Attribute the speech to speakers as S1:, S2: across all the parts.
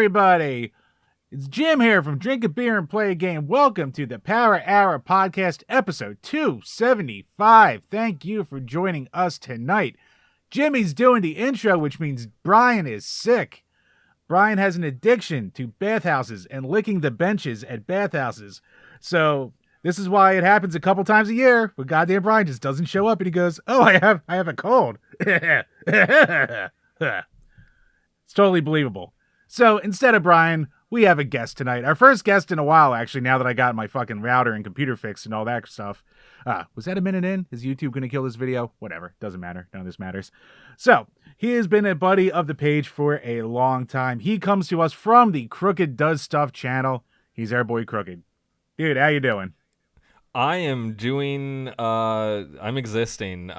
S1: everybody? It's Jim here from Drink a Beer and Play a Game. Welcome to the Power Hour Podcast, episode 275. Thank you for joining us tonight. Jimmy's doing the intro, which means Brian is sick. Brian has an addiction to bathhouses and licking the benches at bathhouses. So this is why it happens a couple times a year, but goddamn Brian just doesn't show up and he goes, "Oh, I have a cold." It's totally believable. So instead of Brian, we have a guest tonight. Our first guest in a while, actually, now that I got my fucking router and computer fixed and all that stuff. Was that a minute in? Is YouTube going to kill this video? Whatever. Doesn't matter. None of this matters. So, he has been a buddy of the page for a long time. He comes to us from the Krooked Does Stuff channel. He's our boy Krooked. Dude, how you doing?
S2: I am doing, I'm existing,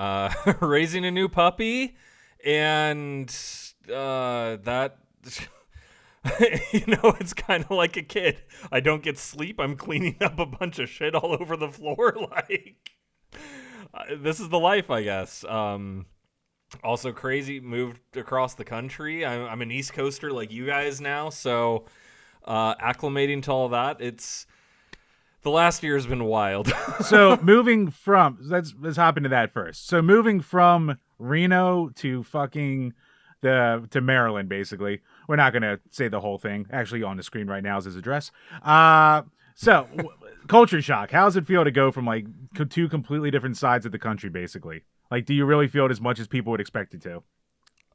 S2: raising a new puppy, and, that, it's kind of like a kid. I don't get sleep. I'm cleaning up a bunch of shit all over the floor. This is the life, I guess. Also crazy, moved across the country. I'm an East Coaster like you guys now, so, acclimating to all that, the last year has been wild.
S1: So moving from, let's hop into that first. So moving from Reno to fucking to Maryland, basically. We're not going to say the whole thing. Actually, on the screen right now is his address. So culture shock. How does it feel to go from like two completely different sides of the country, basically? Like, do you really feel it as much as people would expect it to?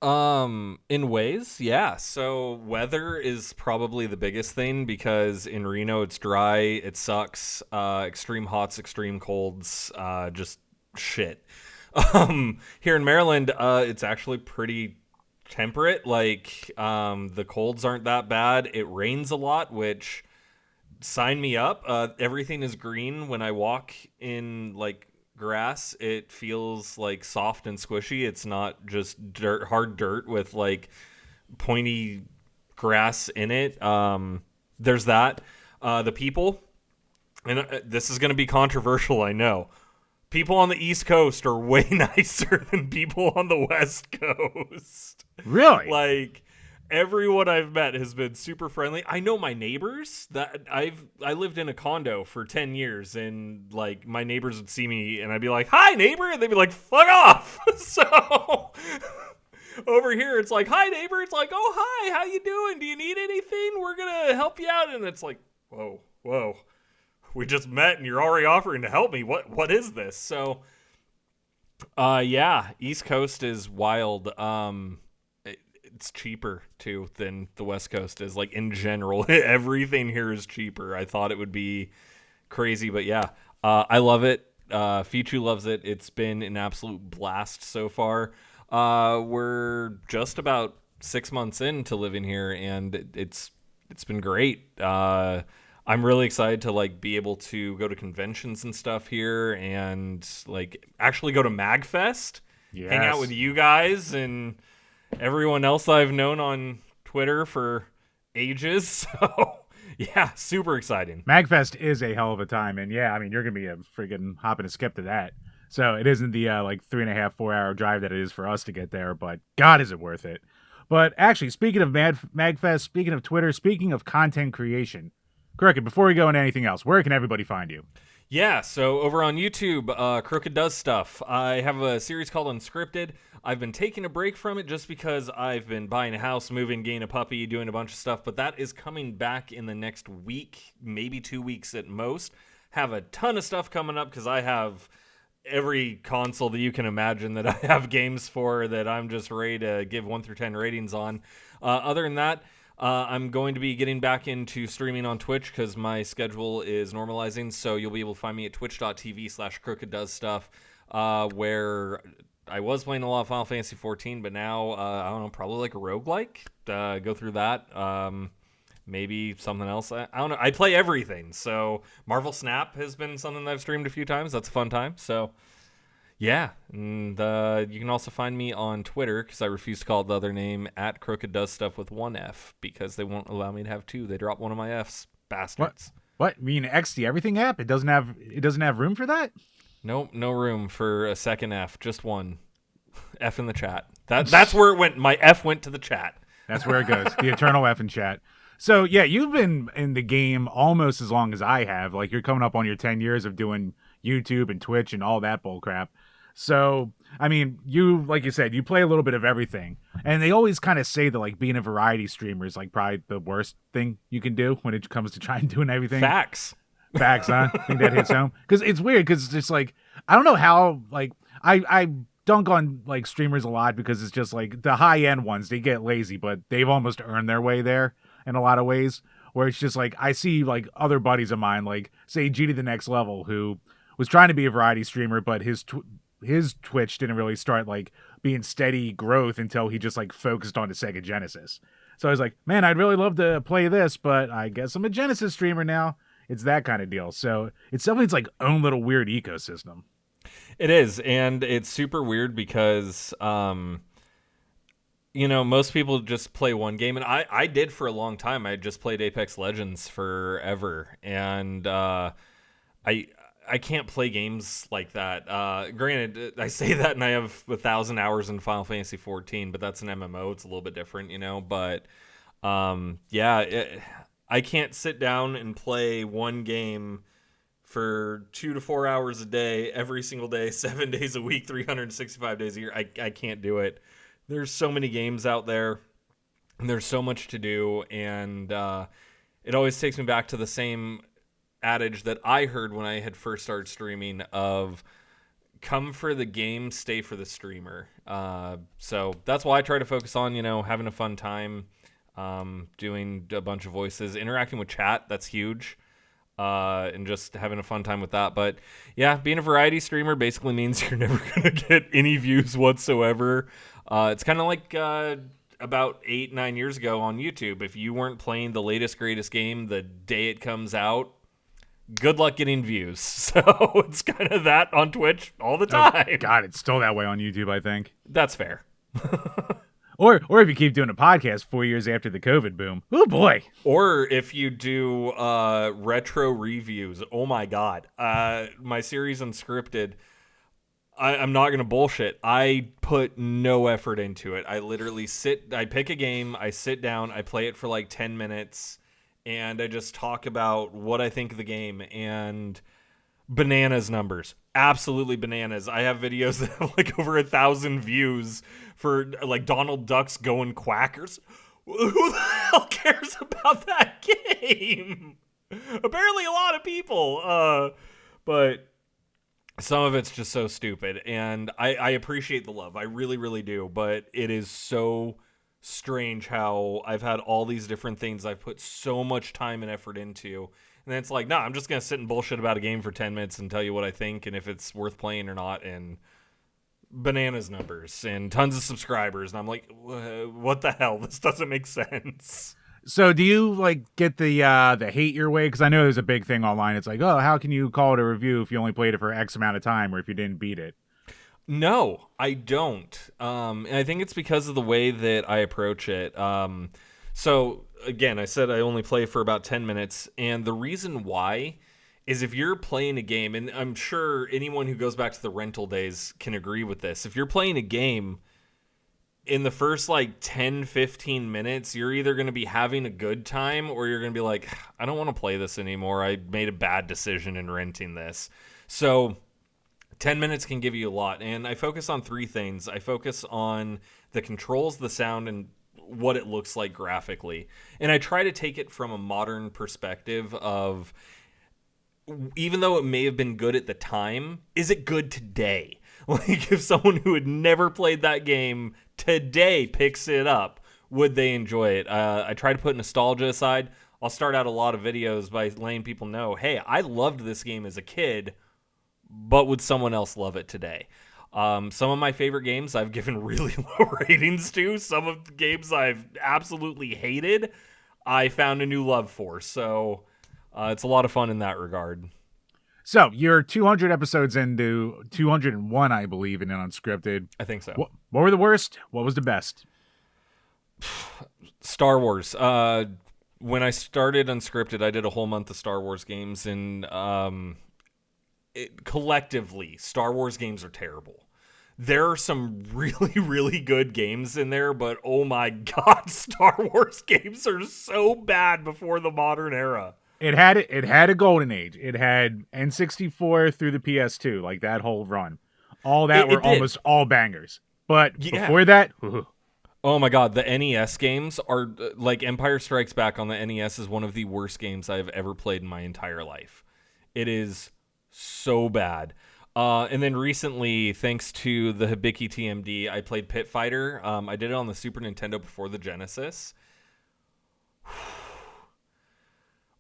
S2: In ways, yeah. So weather is probably the biggest thing because in Reno it's dry, it sucks, extreme hots, extreme colds, just shit. Here in Maryland, it's actually pretty temperate. Like, the colds aren't that bad. It rains a lot, which sign me up. Everything is green when I walk in like grass. It feels like soft and squishy. It's not just hard dirt with like pointy grass in it. There's that. The people, and this is going to be controversial, I know. People on the East Coast are way nicer than people on the West Coast.
S1: Really?
S2: Like, everyone I've met has been super friendly. I know my neighbors. I lived in a condo for 10 years, and like my neighbors would see me and I'd be like, "Hi, neighbor," and they'd be like, "Fuck off." So over here it's like, "Hi, neighbor." It's like, "Oh, hi, how you doing? Do you need anything? We're gonna help you out." And it's like, whoa. We just met and you're already offering to help me. What is this? So yeah, East Coast is wild. It's cheaper too than the West Coast is. Like, in general, everything here is cheaper. I thought it would be crazy, but yeah, I love it. Fichu loves it. It's been an absolute blast so far. We're just about 6 months into living here, and it's been great. I'm really excited to like be able to go to conventions and stuff here, and like actually go to MagFest, hang out with you guys and everyone else I've known on Twitter for ages. So yeah, super exciting.
S1: MagFest is a hell of a time, and yeah, I mean, you're gonna be a friggin' hop and a skip to that. So it isn't the like 3.5, 4 hour drive that it is for us to get there, but God, is it worth it. But actually, speaking of MagFest, speaking of Twitter, speaking of content creation, Krooked, before we go into anything else, where can everybody find you?
S2: Yeah, so over on YouTube, Krooked Does Stuff. I have a series called Unscripted. I've been taking a break from it just because I've been buying a house, moving, getting a puppy, doing a bunch of stuff, but that is coming back in the next week, maybe 2 weeks at most. Have a ton of stuff coming up because I have every console that you can imagine that I have games for that I'm just ready to give 1 through 10 ratings on. Other than that, I'm going to be getting back into streaming on Twitch because my schedule is normalizing, so you'll be able to find me at twitch.tv/crookeddoesstuff, where I was playing a lot of Final Fantasy 14, but now, I don't know, probably like a roguelike. Go through that. Maybe something else. I don't know. I play everything, so Marvel Snap has been something that I've streamed a few times. That's a fun time, so yeah, and you can also find me on Twitter, because I refuse to call it the other name, at Krooked Does Stuff with 1 F, because they won't allow me to have 2. They dropped one of my Fs. Bastards.
S1: What? You mean XD Everything app? It doesn't have room for that?
S2: Nope, no room for a second F. Just one. F in the chat. That's where it went. My F went to the chat.
S1: That's where it goes. The eternal F in chat. So yeah, you've been in the game almost as long as I have. Like you're coming up on your 10 years of doing YouTube and Twitch and all that bull crap. So, I mean, you like you said, you play a little bit of everything. And they always kind of say that like being a variety streamer is like probably the worst thing you can do when it comes to trying doing everything.
S2: Facts.
S1: Facts, huh? Think that hits home? Because it's weird because it's just like I don't know how like I dunk on like streamers a lot because it's just like the high end ones, they get lazy, but they've almost earned their way there in a lot of ways. Where it's just like I see like other buddies of mine, like say G to the Next Level, who was trying to be a variety streamer, but his Twitch didn't really start like being steady growth until he just like focused on the Sega Genesis. So I was like, man, I'd really love to play this, but I guess I'm a Genesis streamer now. It's that kind of deal. So it's definitely its like own little weird ecosystem.
S2: It is, and it's super weird because most people just play one game, and I did for a long time. I just played Apex Legends forever, and I can't play games like that. Granted, I say that, and I have 1,000 hours in Final Fantasy 14, but that's an MMO. It's a little bit different, But I can't sit down and play one game for 2 to 4 hours a day, every single day, 7 days a week, 365 days a year. I can't do it. There's so many games out there, and there's so much to do, and it always takes me back to the same adage that I heard when I had first started streaming of come for the game, stay for the streamer. So that's why I try to focus on, having a fun time, doing a bunch of voices, interacting with chat. That's huge. And just having a fun time with that. But yeah, being a variety streamer basically means you're never going to get any views whatsoever. It's kind of like about 8-9 years ago on YouTube. If you weren't playing the latest, greatest game the day it comes out, good luck getting views. So it's kind of that on Twitch all the time.
S1: Oh, God, it's still that way on YouTube, I think.
S2: That's fair.
S1: Or if you keep doing a podcast 4 years after the COVID boom. Oh, boy.
S2: Or if you do retro reviews. Oh, my God. My series Unscripted, I'm not going to bullshit. I put no effort into it. I literally I pick a game, I sit down, I play it for like 10 minutes, and I just talk about what I think of the game. And bananas numbers. Absolutely bananas. I have videos that have like over 1,000 views for like Donald Duck's going quackers. Who the hell cares about that game? Apparently a lot of people. But some of it's just so stupid. And I appreciate the love. I really, really do. But it is so strange how I've had all these different things I've put so much time and effort into. And then it's like, no, I'm just going to sit and bullshit about a game for 10 minutes and tell you what I think and if it's worth playing or not. And bananas numbers and tons of subscribers. And I'm like, what the hell? This doesn't make sense.
S1: So do you like get the hate your way? Because I know there's a big thing online. It's like, oh, how can you call it a review if you only played it for X amount of time or if you didn't beat it?
S2: No, I don't. And I think it's because of the way that I approach it. So again, I said I only play for about 10 minutes. And the reason why is if you're playing a game, and I'm sure anyone who goes back to the rental days can agree with this. If you're playing a game in the first like 10, 15 minutes, you're either going to be having a good time or you're going to be like, I don't want to play this anymore. I made a bad decision in renting this. So 10 minutes can give you a lot. And I focus on three things. I focus on the controls, the sound, and what it looks like graphically. And I try to take it from a modern perspective of, even though it may have been good at the time, is it good today? Like if someone who had never played that game today picks it up, would they enjoy it? I try to put nostalgia aside. I'll start out a lot of videos by letting people know, hey, I loved this game as a kid, but would someone else love it today? Some of my favorite games I've given really low ratings to. Some of the games I've absolutely hated, I found a new love for. So it's a lot of fun in that regard.
S1: So you're 200 episodes into 201, I believe, in Unscripted.
S2: I think so.
S1: What were the worst? What was the best?
S2: Star Wars. When I started Unscripted, I did a whole month of Star Wars games, and collectively, Star Wars games are terrible. There are some really, really good games in there, but oh my god, Star Wars games are so bad before the modern era.
S1: It had a golden age. It had N64 through the PS2, like that whole run. All that were
S2: It did.
S1: almost all bangers. But
S2: Yeah.
S1: before that,
S2: Oh my god, the NES games are like Empire Strikes Back on the NES is one of the worst games I've ever played in my entire life. It is so bad. And then recently, thanks to the Hibiki TMD, I played Pit Fighter. I did it on the Super Nintendo before the Genesis.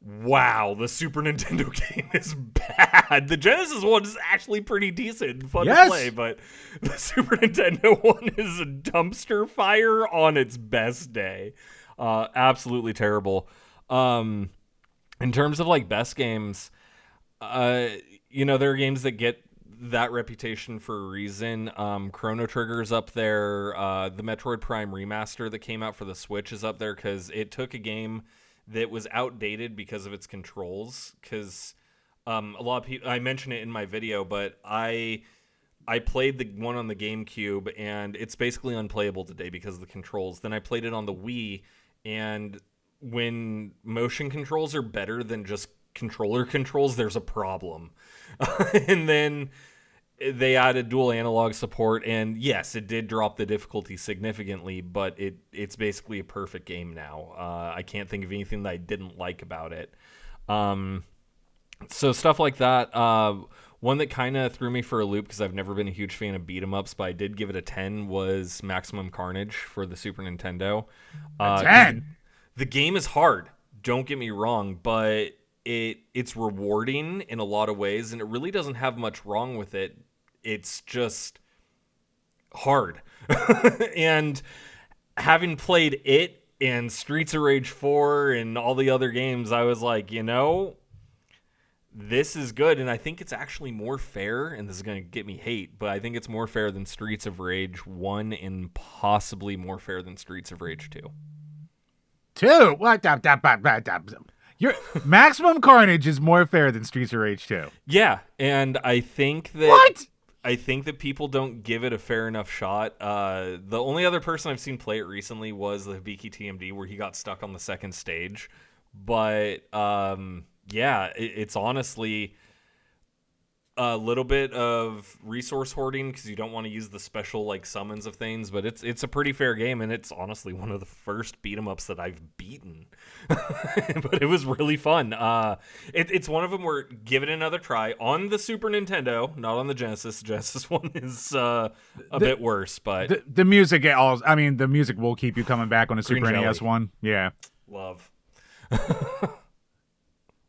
S2: Wow, the Super Nintendo game is bad. The Genesis one is actually pretty decent and fun to play, but the Super Nintendo one is a dumpster fire on its best day. Absolutely terrible. In terms of like best games, there are games that get that reputation for a reason. Chrono Trigger's up there. The Metroid Prime remaster that came out for the Switch is up there because it took a game that was outdated because of its controls. Because a lot of people, I mentioned it in my video, but I played the one on the GameCube and it's basically unplayable today because of the controls. Then I played it on the Wii, and when motion controls are better than just controller controls, there's a problem. And then they added dual analog support, and yes, it did drop the difficulty significantly, but it's basically a perfect game now. I can't think of anything that I didn't like about it. So stuff like that. One that kind of threw me for a loop because I've never been a huge fan of beat 'em ups, but I did give it a 10 was Maximum Carnage for the Super Nintendo.
S1: 10.
S2: The game is hard. Don't get me wrong, but it's rewarding in a lot of ways, and it really doesn't have much wrong with it. It's just hard. And having played it and Streets of Rage 4 and all the other games, I was like, this is good. And I think it's actually more fair, and this is going to get me hate, but I think it's more fair than Streets of Rage 1 and possibly more fair than Streets of Rage 2.
S1: 2? What? Your Maximum Carnage is more fair than Streets of Rage 2.
S2: Yeah, and I think that...
S1: What?
S2: I think that people don't give it a fair enough shot. The only other person I've seen play it recently was the Hibiki TMD, where he got stuck on the second stage. But it's honestly a little bit of resource hoarding because you don't want to use the special like summons of things. But it's a pretty fair game, and it's honestly one of the first beat 'em ups that I've beaten. But it was really fun. It's one of them where give it another try on the Super Nintendo, not on the Genesis. The Genesis one is a bit worse, but
S1: the music, the music will keep you coming back on the Super NES one. Yeah,
S2: love.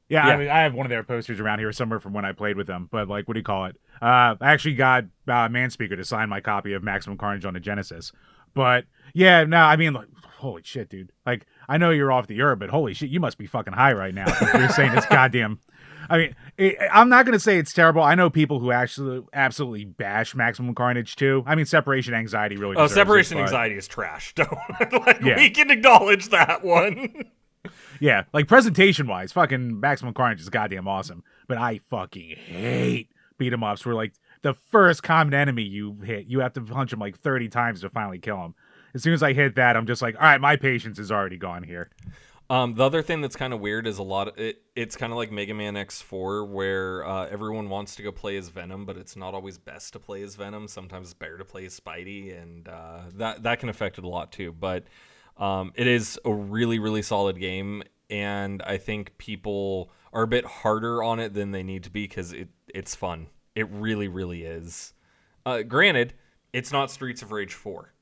S1: Yeah, I mean, I have one of their posters around here somewhere from when I played with them. But like, what do you call it? I actually got Manspeaker to sign my copy of Maximum Carnage on the Genesis. But yeah, no, I mean, like, holy shit, dude. Like, I know you're off the earth, but holy shit, you must be fucking high right now. You're saying it's goddamn. I mean, I'm not going to say it's terrible. I know people who actually absolutely bash Maximum Carnage too. I mean, separation anxiety really deserves
S2: separation
S1: it,
S2: anxiety is trash. We can acknowledge that one.
S1: Yeah, like presentation-wise, fucking Maximum Carnage is goddamn awesome. But I fucking hate beat-em-ups where, like, the first common enemy you hit, you have to punch him, like, 30 times to finally kill him. As soon as I hit that, I'm just like, all right, my patience is already gone here.
S2: The other thing that's kind of weird is it's kind of like Mega Man X4, where everyone wants to go play as Venom, but it's not always best to play as Venom. Sometimes it's better to play as Spidey, and that can affect it a lot, too. But... it is a really, really solid game, and I think people are a bit harder on it than they need to be because it's fun. It really, really is. Granted, it's not Streets of Rage 4,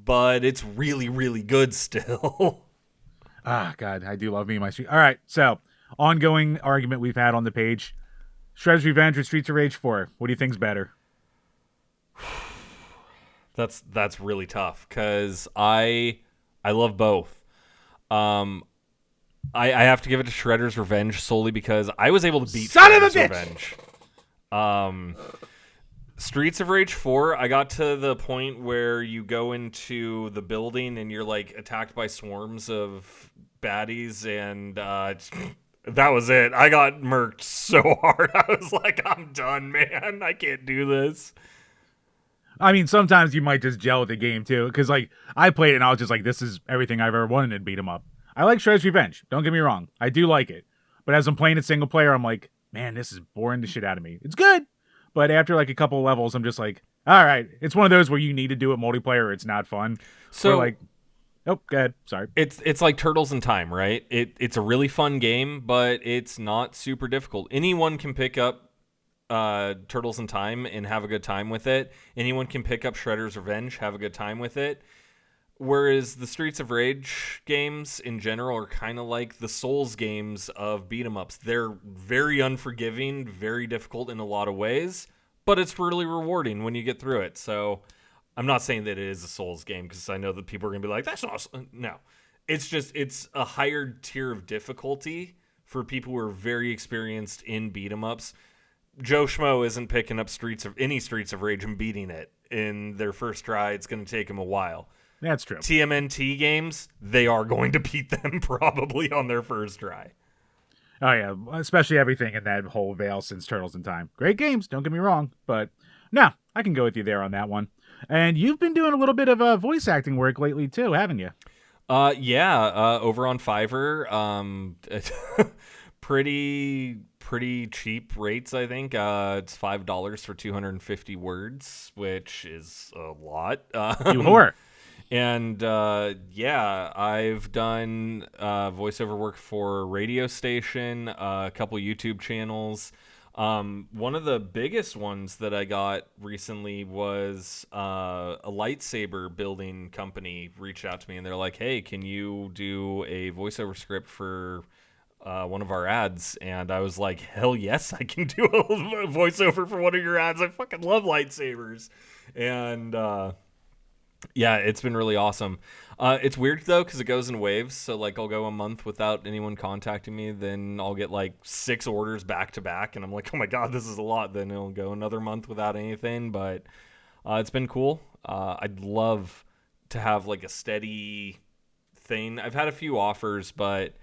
S2: but it's really, really good still.
S1: God, I do love me my Street. All right, so ongoing argument we've had on the page: Shredder's Revenge or Streets of Rage 4? What do you think's better?
S2: That's really tough because I love both. I have to give it to Shredder's Revenge solely because I was able to beat Shredder's Revenge. Streets of Rage 4, I got to the point where you go into the building and you're like attacked by swarms of baddies, and that was it. I got murked so hard. I was like, I'm done, man. I can't do this.
S1: I mean, sometimes you might just gel with the game too, because like I played it and I was just like, this is everything I've ever wanted in beat 'em up. I like Shredder's Revenge. Don't get me wrong, I do like it, but as I'm playing it single player, I'm like, man, this is boring the shit out of me. It's good, but after like a couple levels, I'm just like, all right, it's one of those where you need to do it multiplayer, or it's not fun.
S2: So
S1: or like, oh, go ahead. Sorry.
S2: it's like Turtles in Time, right? It's a really fun game, but it's not super difficult. Anyone can pick up Turtles in Time and have a good time with it. Anyone can pick up Shredder's Revenge, have a good time with it. Whereas the Streets of Rage games in general are kind of like the Souls games of beat 'em ups. They're very unforgiving, very difficult in a lot of ways, but it's really rewarding when you get through it. So I'm not saying that it is a Souls game, because I know that people are going to be like, that's not... No. It's a higher tier of difficulty for people who are very experienced in beat 'em ups. Joe Schmo isn't picking up Streets of Rage and beating it in their first try. It's going to take them a while.
S1: That's true.
S2: TMNT games, they are going to beat them probably on their first try.
S1: Oh yeah, especially everything in that whole veil since Turtles in Time. Great games, don't get me wrong, but no, I can go with you there on that one. And you've been doing a little bit of voice acting work lately too, haven't you?
S2: Yeah, over on Fiverr. Pretty cheap rates, I think. It's $5 for 250 words, which is a lot.
S1: You whore.
S2: And yeah, I've done voiceover work for a radio station, a couple YouTube channels. One of the biggest ones that I got recently was a lightsaber building company reached out to me, and they're like, hey, can you do a voiceover script for one of our ads? And I was like, hell yes, I can do a voiceover for one of your ads. I fucking love lightsabers. And yeah, it's been really awesome. It's weird though, because it goes in waves. So like, I'll go a month without anyone contacting me, then I'll get like 6 orders back to back, and I'm like, oh my god, this is a lot. Then it'll go another month without anything, but it's been cool. I'd love to have like a steady thing. I've had a few offers, but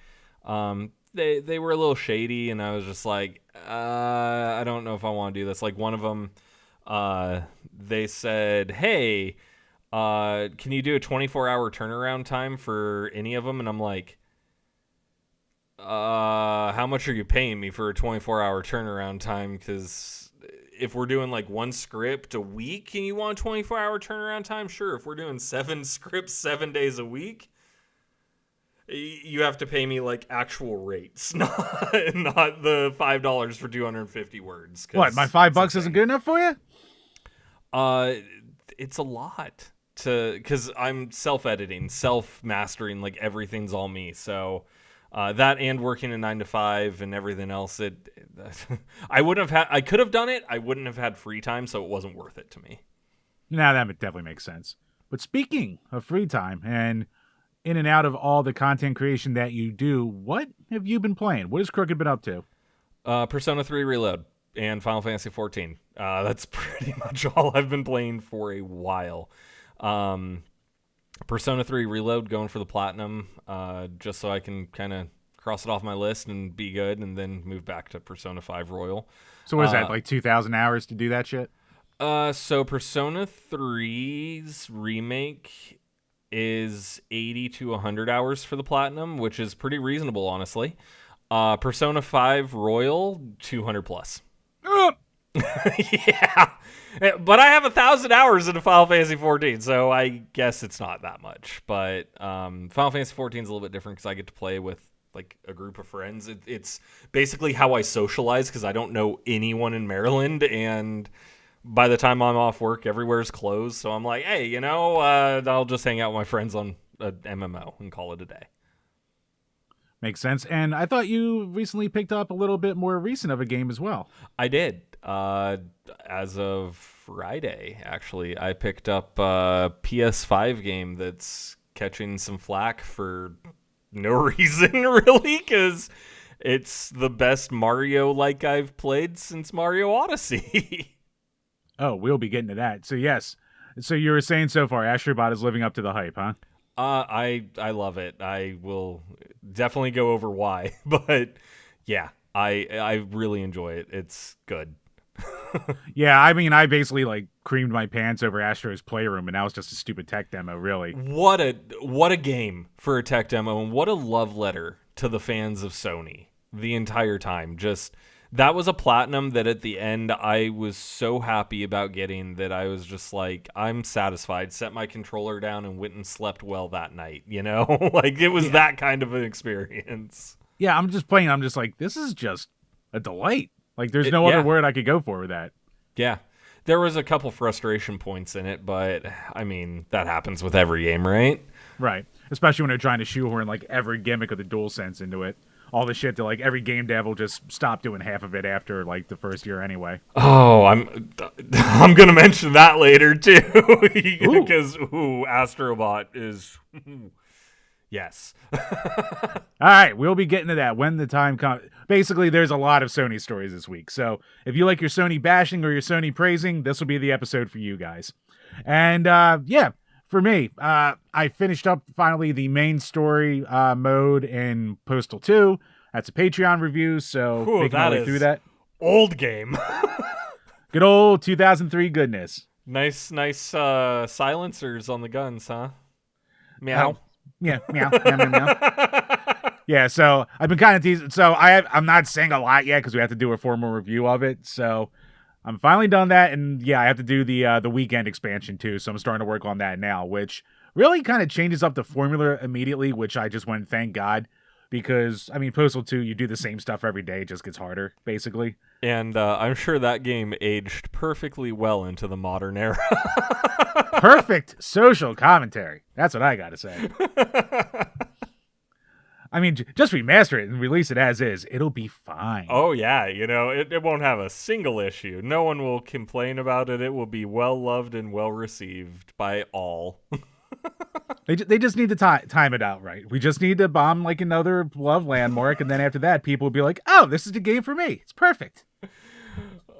S2: they were a little shady, and I was just like, I don't know if I want to do this. Like one of them, they said, hey, can you do a 24-hour turnaround time for any of them? And I'm like, how much are you paying me for a 24-hour turnaround time? Because if we're doing like one script a week and you want a 24-hour turnaround time, sure. If we're doing 7 scripts 7 days a week, you have to pay me like actual rates, not the $5 for 250 words.
S1: What, my $5 isn't good enough for you?
S2: It's a lot. Because I'm self-editing, self-mastering, like everything's all me. So that and working a 9 to 5 and everything else, I could have done it. I wouldn't have had free time, so it wasn't worth it to me.
S1: Now that definitely makes sense. But speaking of free time and in and out of all the content creation that you do, what have you been playing? What has Krooked been up to?
S2: Persona 3 Reload and Final Fantasy 14. That's pretty much all I've been playing for a while. Persona 3 Reload, going for the platinum, just so I can kind of cross it off my list and be good, and then move back to Persona 5 Royal.
S1: So what is that, like 2,000 hours to do that shit?
S2: So Persona 3's remake is 80 to 100 hours for the platinum, which is pretty reasonable, honestly. Persona 5 Royal, 200 plus. Yeah, but I have 1,000 hours into Final Fantasy 14, so I guess it's not that much. But Final Fantasy 14 is a little bit different because I get to play with like a group of friends. It's basically how I socialize, because I don't know anyone in Maryland, and by the time I'm off work, everywhere's closed. So I'm like, hey, I'll just hang out with my friends on a MMO and call it a day.
S1: Makes sense. And I thought you recently picked up a little bit more recent of a game as well.
S2: I did. As of Friday, actually, I picked up a PS5 game that's catching some flack for no reason, really, because it's the best Mario like I've played since Mario Odyssey.
S1: Oh, we'll be getting to that. So yes. So you were saying so far, Astrobot is living up to the hype, huh?
S2: I love it. I will definitely go over why, but yeah, I really enjoy it. It's good.
S1: Yeah, I mean, I basically like creamed my pants over Astro's Playroom, and that was just a stupid tech demo, really.
S2: What a game for a tech demo, and what a love letter to the fans of Sony the entire time. Just that was a platinum that at the end I was so happy about getting that I was just like, I'm satisfied. Set my controller down and went and slept well that night. Like it was that kind of an experience.
S1: Yeah, I'm just playing. I'm just like, this is just a delight. Like, there's no other word I could go for with that.
S2: Yeah. There was a couple frustration points in it, but I mean, that happens with every game, right?
S1: Right. Especially when they're trying to shoehorn like every gimmick of the DualSense into it. All the shit that like every game dev will just stop doing half of it after like the first year anyway.
S2: Oh, I'm gonna mention that later too, because Astrobot is yes.
S1: All right, we'll be getting to that when the time comes. Basically, there's a lot of Sony stories this week, so if you like your Sony bashing or your Sony praising, this will be the episode for you guys. And yeah, for me, I finished up finally the main story mode in Postal 2. That's a Patreon review, so making my way through that.
S2: Old game.
S1: Good old 2003 goodness.
S2: Nice silencers on the guns, huh? Meow.
S1: Oh, yeah, meow, meow, meow, meow. Yeah, so I've been kind of teasing. So I'm not saying a lot yet because we have to do a formal review of it. So I'm finally done that, and yeah, I have to do the weekend expansion too. So I'm starting to work on that now, which really kind of changes up the formula immediately. Which I just went, thank God, because I mean, Postal 2, you do the same stuff every day, it just gets harder, basically.
S2: And I'm sure that game aged perfectly well into the modern era.
S1: Perfect social commentary. That's what I gotta say. I mean, just remaster it and release it as is. It'll be fine.
S2: Oh, yeah. It won't have a single issue. No one will complain about it. It will be well-loved and well-received by all.
S1: They just need to time it out right. We just need to bomb like another love landmark, and then after that, people will be like, oh, this is the game for me. It's perfect.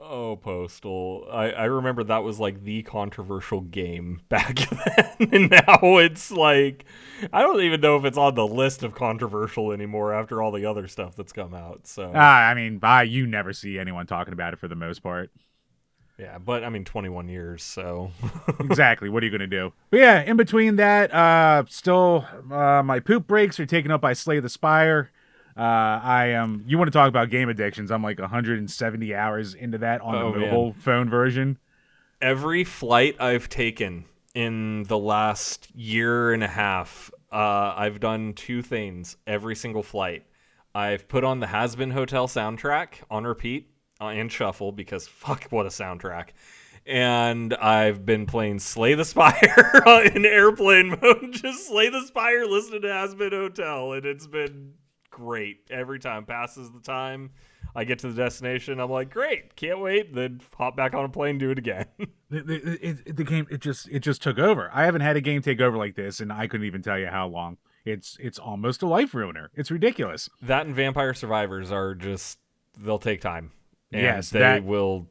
S2: Oh, Postal. I remember that was like the controversial game back then, and now it's like, I don't even know if it's on the list of controversial anymore after all the other stuff that's come out. So
S1: I mean, you never see anyone talking about it for the most part.
S2: Yeah, but I mean, 21 years, so.
S1: Exactly. What are you going to do? But yeah, in between that, still, my poop breaks are taken up by Slay the Spire. You want to talk about game addictions? I'm like 170 hours into that on the mobile phone version.
S2: Every flight I've taken in the last year and a half, I've done two things every single flight. I've put on the Has Been Hotel soundtrack on repeat and shuffle because fuck, what a soundtrack. And I've been playing Slay the Spire in airplane mode. Just Slay the Spire, listen to Has Been Hotel, and it's been great. Every time passes the time, I get to the destination, I'm like, great, can't wait. Then hop back on a plane, do it again.
S1: The game it just took over. I haven't had a game take over like this, and I couldn't even tell you how long. It's almost a life ruiner. It's ridiculous.
S2: That and Vampire Survivors are just, they'll take time. And
S1: yes,
S2: they will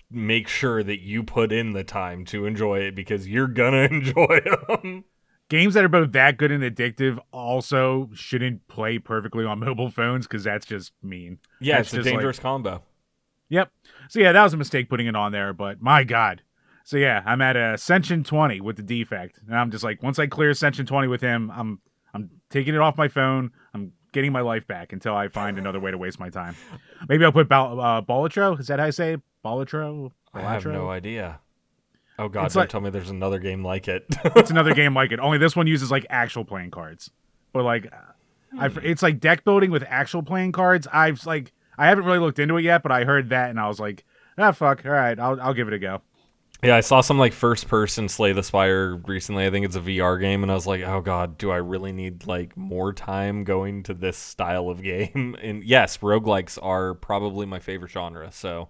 S2: make sure that you put in the time to enjoy it because you're gonna enjoy them.
S1: Games that are both that good and addictive also shouldn't play perfectly on mobile phones because that's just mean.
S2: Yeah,
S1: that's
S2: it's a dangerous combo.
S1: Yep. So yeah, that was a mistake putting it on there, but my God. So yeah, I'm at Ascension 20 with the defect, and I'm just like, once I clear Ascension 20 with him, I'm taking it off my phone. I'm getting my life back until I find another way to waste my time. Maybe I'll put Balatro. Is that how I say it? Balatro?
S2: I have no idea. Oh God, don't tell me there's another game like it.
S1: It's another game like it. Only this one uses like actual playing cards. But like, it's like deck building with actual playing cards. I haven't really looked into it yet, but I heard that and I was like, fuck. All right, I'll give it a go.
S2: Yeah, I saw some like first person Slay the Spire recently. I think it's a VR game, and I was like, oh God, do I really need like more time going to this style of game? And yes, roguelikes are probably my favorite genre. So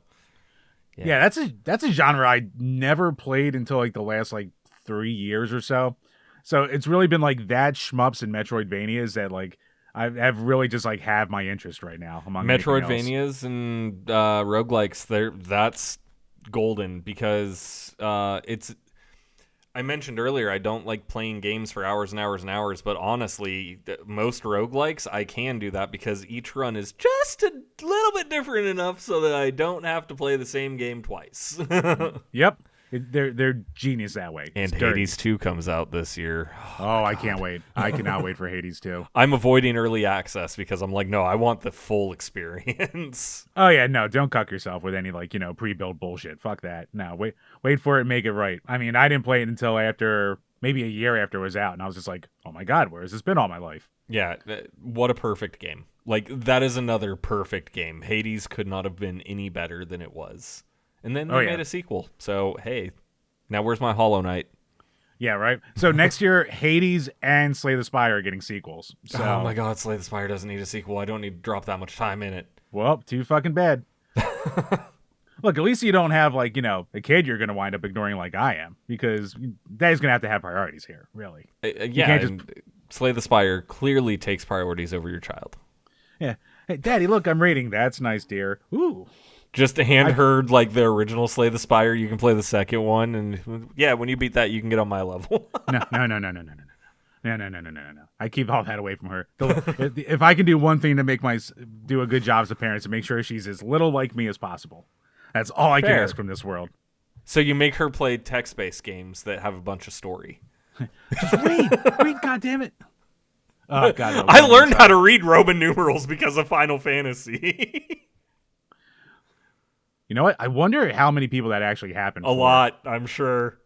S1: yeah, that's a genre I never played until like the last like 3 years or so. So it's really been like that, shmups and Metroidvanias that like I've really just like have my interest right now among
S2: Metroidvanias and roguelikes. That's golden because it's. I mentioned earlier I don't like playing games for hours and hours and hours, but honestly, most roguelikes, I can do that because each run is just a little bit different enough so that I don't have to play the same game twice.
S1: Yep. They're genius that way.
S2: And
S1: It's dirty.
S2: Hades 2 comes out this year.
S1: Oh, I can't wait. I cannot wait for Hades 2.
S2: I'm avoiding early access because I'm like, no, I want the full experience.
S1: Oh yeah, no, don't cuck yourself with any pre-built bullshit. Fuck that. No, wait for it and make it right. I mean, I didn't play it until after maybe a year after it was out, and I was just like, oh my god, where has this been all my life?
S2: Yeah, what a perfect game. Like, that is another perfect game. Hades could not have been any better than it was. And then they made a sequel. So, hey, now where's my Hollow Knight?
S1: Yeah, right? So next year, Hades and Slay the Spire are getting sequels. So,
S2: oh my god, Slay the Spire doesn't need a sequel. I don't need to drop that much time in it.
S1: Well, too fucking bad. Look, at least you don't have, a kid you're going to wind up ignoring like I am. Because Daddy's going to have priorities here, really.
S2: Yeah, Slay the Spire clearly takes priorities over your child.
S1: Yeah. Hey, Daddy, look, I'm rating. That's nice, dear. Ooh.
S2: Just to hand her the original Slay the Spire, you can play the second one, and yeah, when you beat that, you can get on my level.
S1: No. I keep all that away from her. If I can do one thing to do a good job as a parent, to make sure she's as little like me as possible. That's all I can ask from this world.
S2: So you make her play text-based games that have a bunch of story.
S1: Just read, goddammit. Oh God! No,
S2: I learned how to read Roman numerals because of Final Fantasy.
S1: You know what? I wonder how many people that actually happened.
S2: A lot, I'm sure.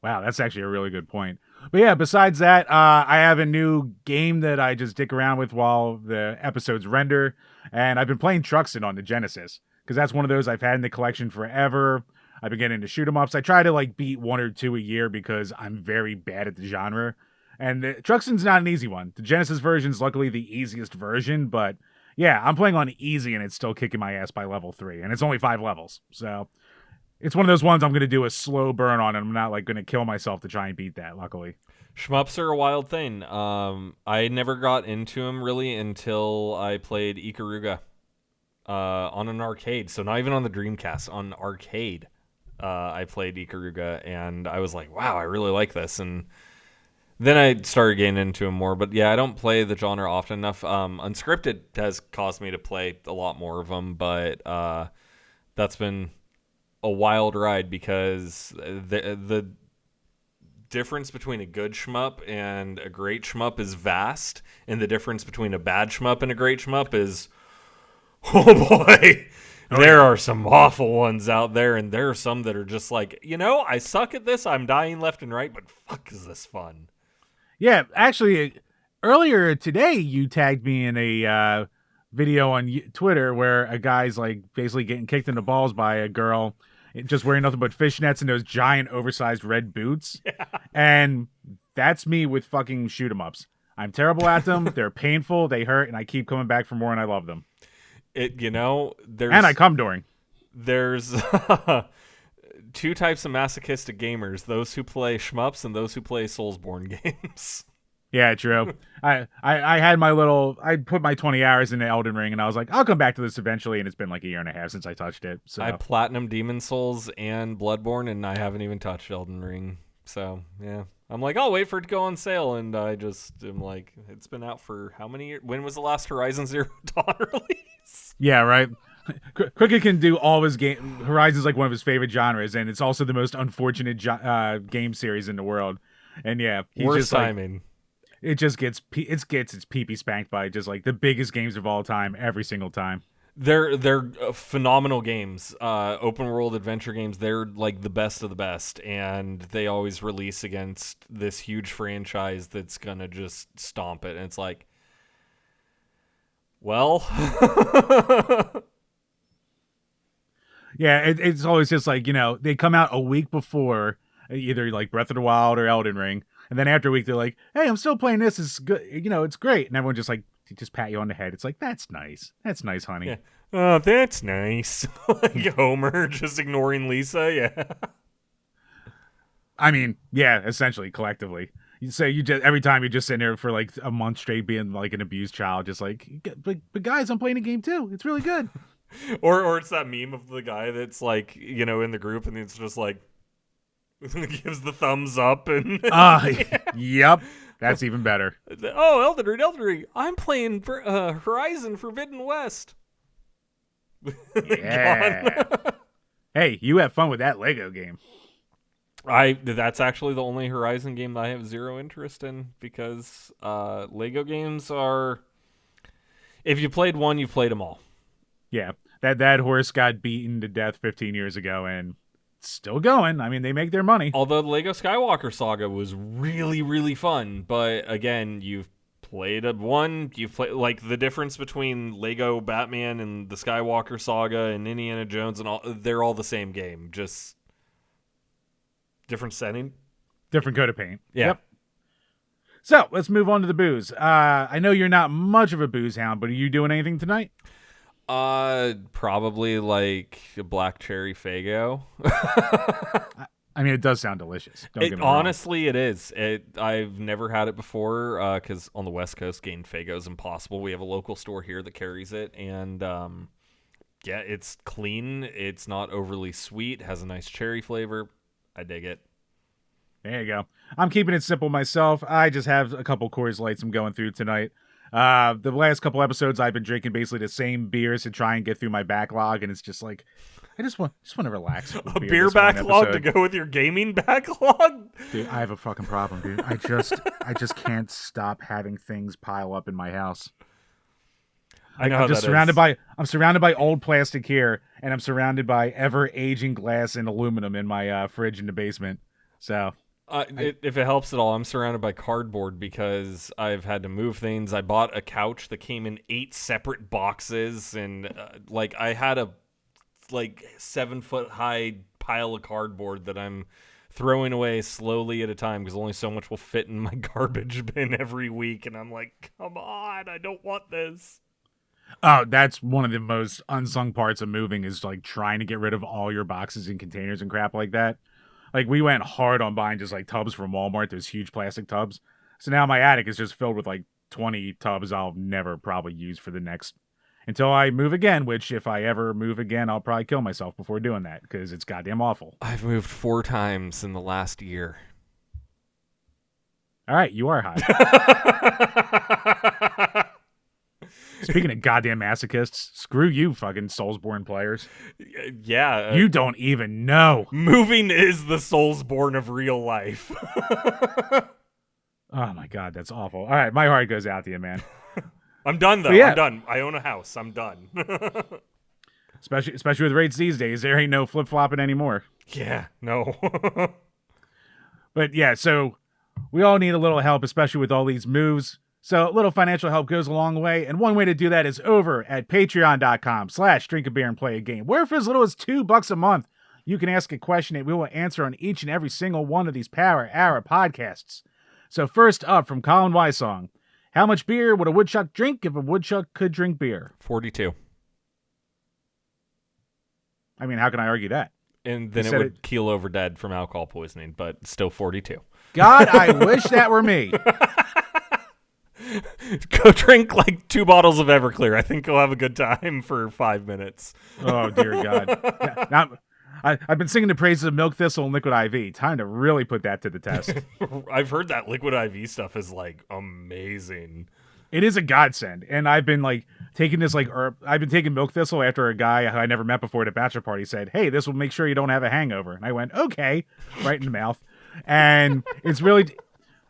S1: Wow, that's actually a really good point. But yeah, besides that, I have a new game that I just dick around with while the episodes render, and I've been playing Truxton on the Genesis because that's one of those I've had in the collection forever. I've been getting into shoot 'em ups. I try to beat one or two a year because I'm very bad at the genre, and Truxton's not an easy one. The Genesis version's luckily the easiest version, but yeah, I'm playing on easy and it's still kicking my ass by level 3, and it's only 5 levels, so it's one of those ones I'm going to do a slow burn on, and I'm not going to kill myself to try and beat that, luckily.
S2: Shmups are a wild thing. I never got into them really until I played Ikaruga on an arcade. So not even on the Dreamcast, on arcade. I played Ikaruga, and I was like, wow, I really like this. And then I started getting into them more. But yeah, I don't play the genre often enough. Unscripted has caused me to play a lot more of them, but that's been a wild ride because the difference between a good shmup and a great shmup is vast, and the difference between a bad shmup and a great shmup is, oh boy, there are some awful ones out there, and there are some that are just like, I suck at this, I'm dying left and right, but fuck is this fun.
S1: Yeah, actually, earlier today you tagged me in a video on Twitter where a guy's basically getting kicked in the balls by a girl just wearing nothing but fishnets and those giant oversized red boots. Yeah. And that's me with fucking shoot 'em ups. I'm terrible at them. They're painful. They hurt. And I keep coming back for more, and I love them.
S2: And
S1: I come during.
S2: There's two types of masochistic gamers, those who play shmups and those who play Soulsborne games.
S1: Yeah, true. I put my 20 hours into Elden Ring, and I was like, I'll come back to this eventually, and it's been like a year and a half since I touched it. So
S2: I platinum Demon Souls and Bloodborne, and I haven't even touched Elden Ring. So yeah, I'm like, I'll wait for it to go on sale, and I just am like, it's been out for how many years? When was the last Horizon Zero Dawn release?
S1: Yeah, right. Krooked can do all his game. Horizon's one of his favorite genres, and it's also the most unfortunate game series in the world. And yeah, he's
S2: worst timing.
S1: It just gets its pee-pee spanked by just the biggest games of all time every single time.
S2: They're phenomenal games, open world adventure games. They're the best of the best, and they always release against this huge franchise that's gonna just stomp it. And it's like, well,
S1: yeah, it's always just they come out a week before either Breath of the Wild or Elden Ring. And then after a week, they're like, hey, I'm still playing this. It's good. It's great. And everyone just pat you on the head. It's like, that's nice. That's nice, honey.
S2: Yeah. Oh, that's nice. Homer just ignoring Lisa. Yeah.
S1: I mean, yeah, essentially, collectively. Every time you just sit there for a month straight being an abused child, just but guys, I'm playing a game too. It's really good.
S2: or it's that meme of the guy that's in the group and it's just like, Gives the thumbs up and
S1: Yep. That's even better.
S2: Oh, Elden Ring. I'm playing Horizon Forbidden West.
S1: Yeah. Hey, you have fun with that Lego game.
S2: That's actually the only Horizon game that I have zero interest in because Lego games are, if you played one, you've played them all.
S1: Yeah. That horse got beaten to death 15 years ago and it's still going. I mean, they make their money.
S2: Although the Lego Skywalker Saga was really, really fun, but again, you've played like the difference between Lego Batman and the Skywalker Saga and Indiana Jones and all, they're all the same game, just different setting.
S1: Different coat of paint.
S2: Yeah.
S1: Yep. So let's move on to the booze. I know you're not much of a booze hound, but are you doing anything tonight?
S2: Probably like a black cherry Faygo.
S1: I mean, it does sound delicious. Don't get me wrong.
S2: Honestly, it is. I've never had it before because on the West Coast, getting Faygo is impossible. We have a local store here that carries it, and yeah, it's clean. It's not overly sweet. Has a nice cherry flavor. I dig it.
S1: There you go. I'm keeping it simple myself. I just have a couple Coors Lights I'm going through tonight. The last couple episodes, I've been drinking basically the same beers to try and get through my backlog, and it's just like I just want to relax.
S2: A beer backlog to go with your gaming backlog?
S1: Dude, I have a fucking problem, dude. I just can't stop having things pile up in my house. I'm surrounded by old plastic here, and I'm surrounded by ever aging glass and aluminum in my fridge in the basement. So.
S2: If it helps at all, I'm surrounded by cardboard because I've had to move things. I bought a couch that came in 8 separate boxes, and I had a 7-foot high pile of cardboard that I'm throwing away slowly at a time because only so much will fit in my garbage bin every week, and I'm like, come on, I don't want this.
S1: Oh, that's one of the most unsung parts of moving is like trying to get rid of all your boxes and containers and crap like that. Like, we went hard on buying just, like, tubs from Walmart, those huge plastic tubs. So now my attic is just filled with, like, 20 tubs I'll never probably use for the next... until I move again, which, if I ever move again, I'll probably kill myself before doing that, because it's goddamn awful.
S2: I've moved 4 times in the last year.
S1: All right, you are high. Speaking of goddamn masochists, screw you fucking Soulsborne players.
S2: Yeah.
S1: You don't even know.
S2: Moving is the Soulsborne of real life.
S1: Oh my god, that's awful. All right, my heart goes out to you, man.
S2: I'm done, though. Yeah. I'm done. I own a house. I'm done.
S1: Especially with rates these days, there ain't no flip-flopping anymore.
S2: Yeah, no.
S1: But yeah, so we all need a little help, especially with all these moves. So a little financial help goes a long way, and one way to do that is over at patreon.com/DrinkABeerandPlayAGame, where for as little as $2 a month, you can ask a question and we will answer on each and every single one of these Power Hour podcasts. So first up from Colin Wysong, how much beer would a woodchuck drink if a woodchuck could drink beer?
S2: 42.
S1: I mean, how can I argue that?
S2: And then it would keel over dead from alcohol poisoning, but still 42.
S1: God, I wish that were me.
S2: Go drink like 2 bottles of Everclear. I think you'll have a good time for 5 minutes.
S1: Oh, dear God. Now, I've been singing the praises of Milk Thistle and Liquid IV. Time to really put that to the test.
S2: I've heard that Liquid IV stuff is like amazing.
S1: It is a godsend. And I've been like taking this herb. I've been taking Milk Thistle after a guy I never met before at a bachelor party said, hey, this will make sure you don't have a hangover. And I went, okay, right in the mouth. And it's really...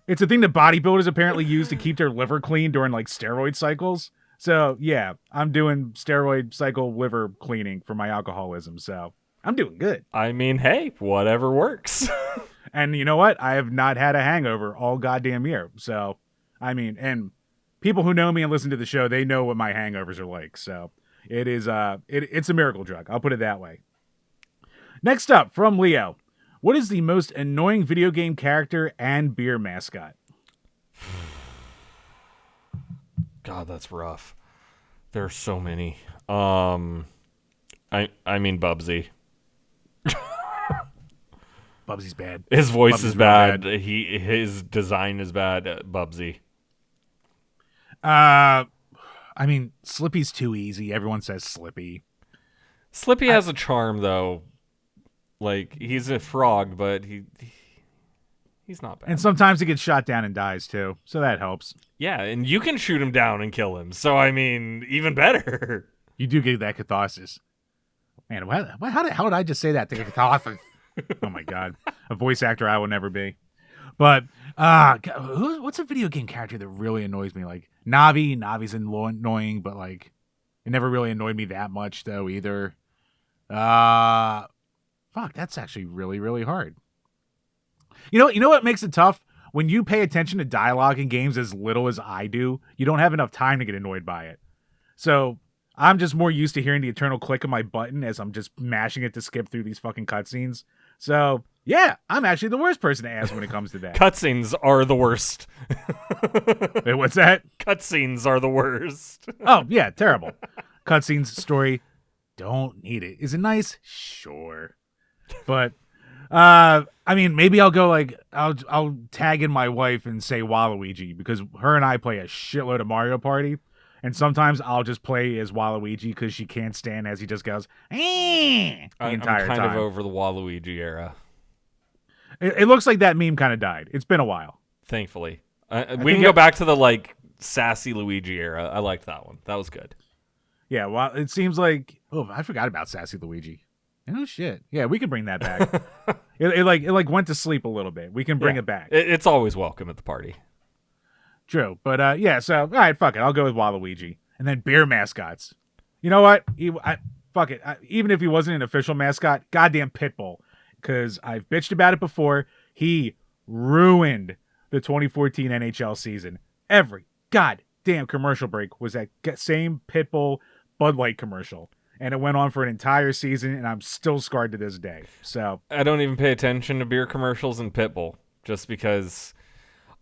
S1: It's a thing that bodybuilders apparently use to keep their liver clean during like steroid cycles. So yeah, I'm doing steroid cycle liver cleaning for my alcoholism. So I'm doing good.
S2: I mean, hey, whatever works.
S1: And you know what? I have not had a hangover all goddamn year. So, I mean, and people who know me and listen to the show, they know what my hangovers are like. So it is, it's a miracle drug. I'll put it that way. Next up from Leo. What is the most annoying video game character and beer mascot?
S2: God, that's rough. There are so many. I mean Bubsy.
S1: Bubsy's bad.
S2: His voice is bad. His design is bad. Bubsy.
S1: I mean, Slippy's too easy. Everyone says Slippy.
S2: Slippy has a charm, though. Like, he's a frog, but he's not bad.
S1: And sometimes he gets shot down and dies too, so that helps.
S2: Yeah, and you can shoot him down and kill him. So, I mean, even better.
S1: You do get that catharsis. Man, how the hell did I just say that? The catharsis. Oh my god, a voice actor I will never be. But what's a video game character that really annoys me? Like Navi. Navi's annoying, but like it never really annoyed me that much though either. Fuck, that's actually really, really hard. You know what makes it tough? When you pay attention to dialogue in games as little as I do, you don't have enough time to get annoyed by it. So I'm just more used to hearing the eternal click of my button as I'm just mashing it to skip through these fucking cutscenes. So yeah, I'm actually the worst person to ask when it comes to that.
S2: Cutscenes are the worst.
S1: Wait, what's that?
S2: Cutscenes are the worst.
S1: Oh yeah, terrible. Cutscenes, story, don't need it. Is it nice? Sure. But I mean, maybe I'll go like I'll tag in my wife and say Waluigi because her and I play a shitload of Mario Party, and sometimes I'll just play as Waluigi because she can't stand as he just goes the entire
S2: I'm kind
S1: time.
S2: of over the Waluigi era.
S1: It looks like that meme kind of died. It's been a while.
S2: Thankfully, we can go back to the like sassy Luigi era. I liked that one. That was good.
S1: Yeah, well, it seems like I forgot about sassy Luigi. Oh shit! Yeah, we can bring that back. it went to sleep a little bit. We can bring it back.
S2: It's always welcome at the party.
S1: True, but yeah. So all right, fuck it. I'll go with Waluigi, and then beer mascots. You know what? Fuck it. Even if he wasn't an official mascot, goddamn Pitbull, because I've bitched about it before. He ruined the 2014 NHL season. Every goddamn commercial break was that same Pitbull Bud Light commercial. And it went on for an entire season, and I'm still scarred to this day. So
S2: I don't even pay attention to beer commercials and Pitbull, just because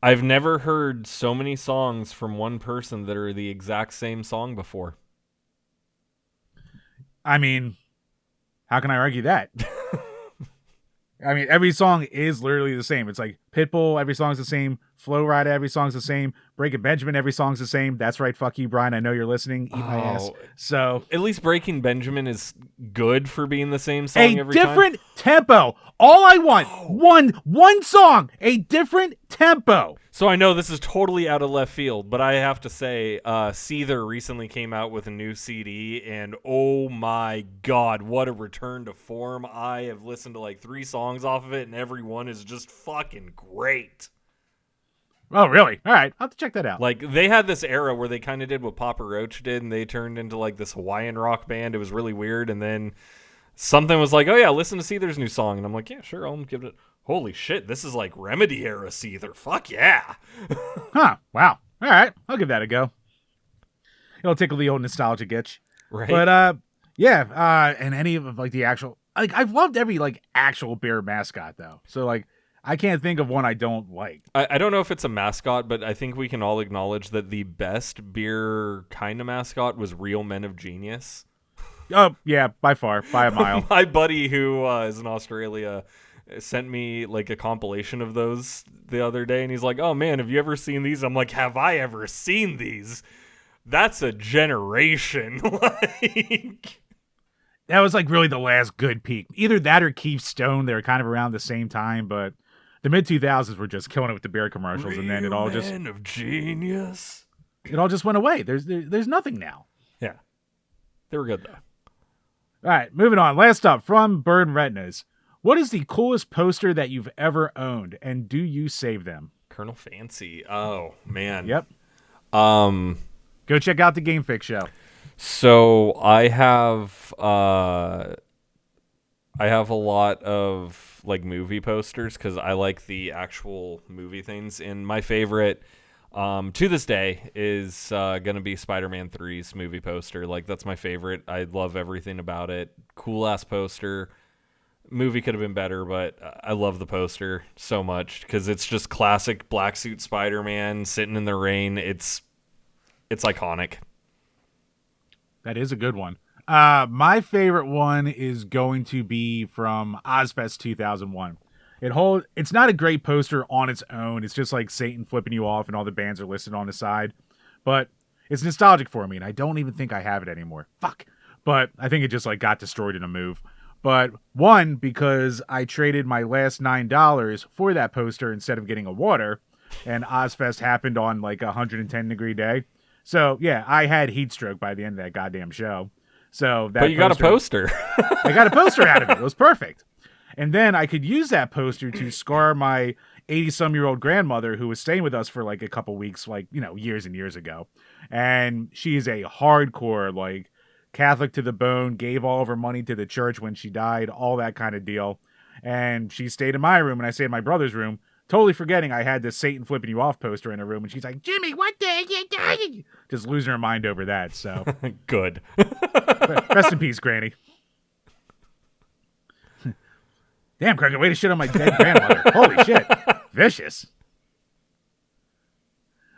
S2: I've never heard so many songs from one person that are the exact same song before.
S1: I mean, how can I argue that? I mean, every song is literally the same. It's like Pitbull, every song's the same. Flow Rida, every song's the same. Breaking Benjamin, every song's the same. That's right, fuck you, Brian. I know you're listening. Eat my ass. So
S2: at least Breaking Benjamin is good for being the same song every time.
S1: A different tempo. All I want, one song, a different tempo.
S2: So I know this is totally out of left field, but I have to say, Seether recently came out with a new CD, and oh my god, what a return to form. I have listened to like 3 songs off of it, and every one is just fucking great.
S1: Oh, really? All right. I'll have to check that out.
S2: Like, they had this era where they kind of did what Papa Roach did, and they turned into like this Hawaiian rock band. It was really weird, and then something was like, oh yeah, listen to Seether's new song, and I'm like, yeah, sure, I'll give it. Holy shit, this is like Remedy era Seether. Fuck yeah.
S1: Huh. Wow. All right. I'll give that a go. It'll tickle the old nostalgic itch.
S2: Right.
S1: But, yeah. And any of like the actual, like, I've loved every like actual beer mascot though. So like, I can't think of one I don't like.
S2: I don't know if it's a mascot, but I think we can all acknowledge that the best beer kind of mascot was Real Men of Genius.
S1: Oh, yeah, by far, by a mile.
S2: My buddy who is in Australia sent me like a compilation of those the other day, and he's like, oh man, have you ever seen these? I'm like, have I ever seen these? That's a generation. Like,
S1: that was like really the last good peak. Either that or Keith Stone. They were kind of around the same time, but the mid-2000s were just killing it with the beer commercials, and then it all just
S2: Man of Genius.
S1: It all just went away. There's nothing now.
S2: Yeah, they were good though.
S1: All right, moving on. Last up from Bird Retinas. What is the coolest poster that you've ever owned, and do you save them?
S2: Colonel Fancy. Oh man.
S1: Yep. Go check out the Game Fix show.
S2: So I have a lot of like movie posters because I like the actual movie things. And my favorite to this day is gonna be Spider-Man 3's movie poster. Like, that's my favorite. I love everything about it. Cool ass poster. Movie could have been better, but I love the poster so much because it's just classic black suit Spider-Man sitting in the rain. It's iconic.
S1: That is a good one. My favorite one is going to be from Ozfest 2001. It's not a great poster on its own. It's just like Satan flipping you off and all the bands are listed on the side. But it's nostalgic for me, and I don't even think I have it anymore. Fuck. But I think it just like got destroyed in a move. But one, because I traded my last $9 for that poster instead of getting a water, and Ozfest happened on like a 110-degree day. So yeah, I had heat stroke by the end of that goddamn show. So that
S2: But you got a poster.
S1: I got a poster out of it. It was perfect. And then I could use that poster to scar my 80-some-year-old grandmother who was staying with us for like a couple weeks, like, years and years ago. And she is a hardcore, like, Catholic to the bone, gave all of her money to the church when she died, all that kind of deal. And she stayed in my room and I stayed in my brother's room, totally forgetting I had this Satan flipping you off poster in her room. And she's like, Jimmy, what the? Just losing her mind over that. So
S2: Good.
S1: rest in peace, Granny. Damn, Krooked, way to shit on my dead grandmother. Holy shit. Vicious.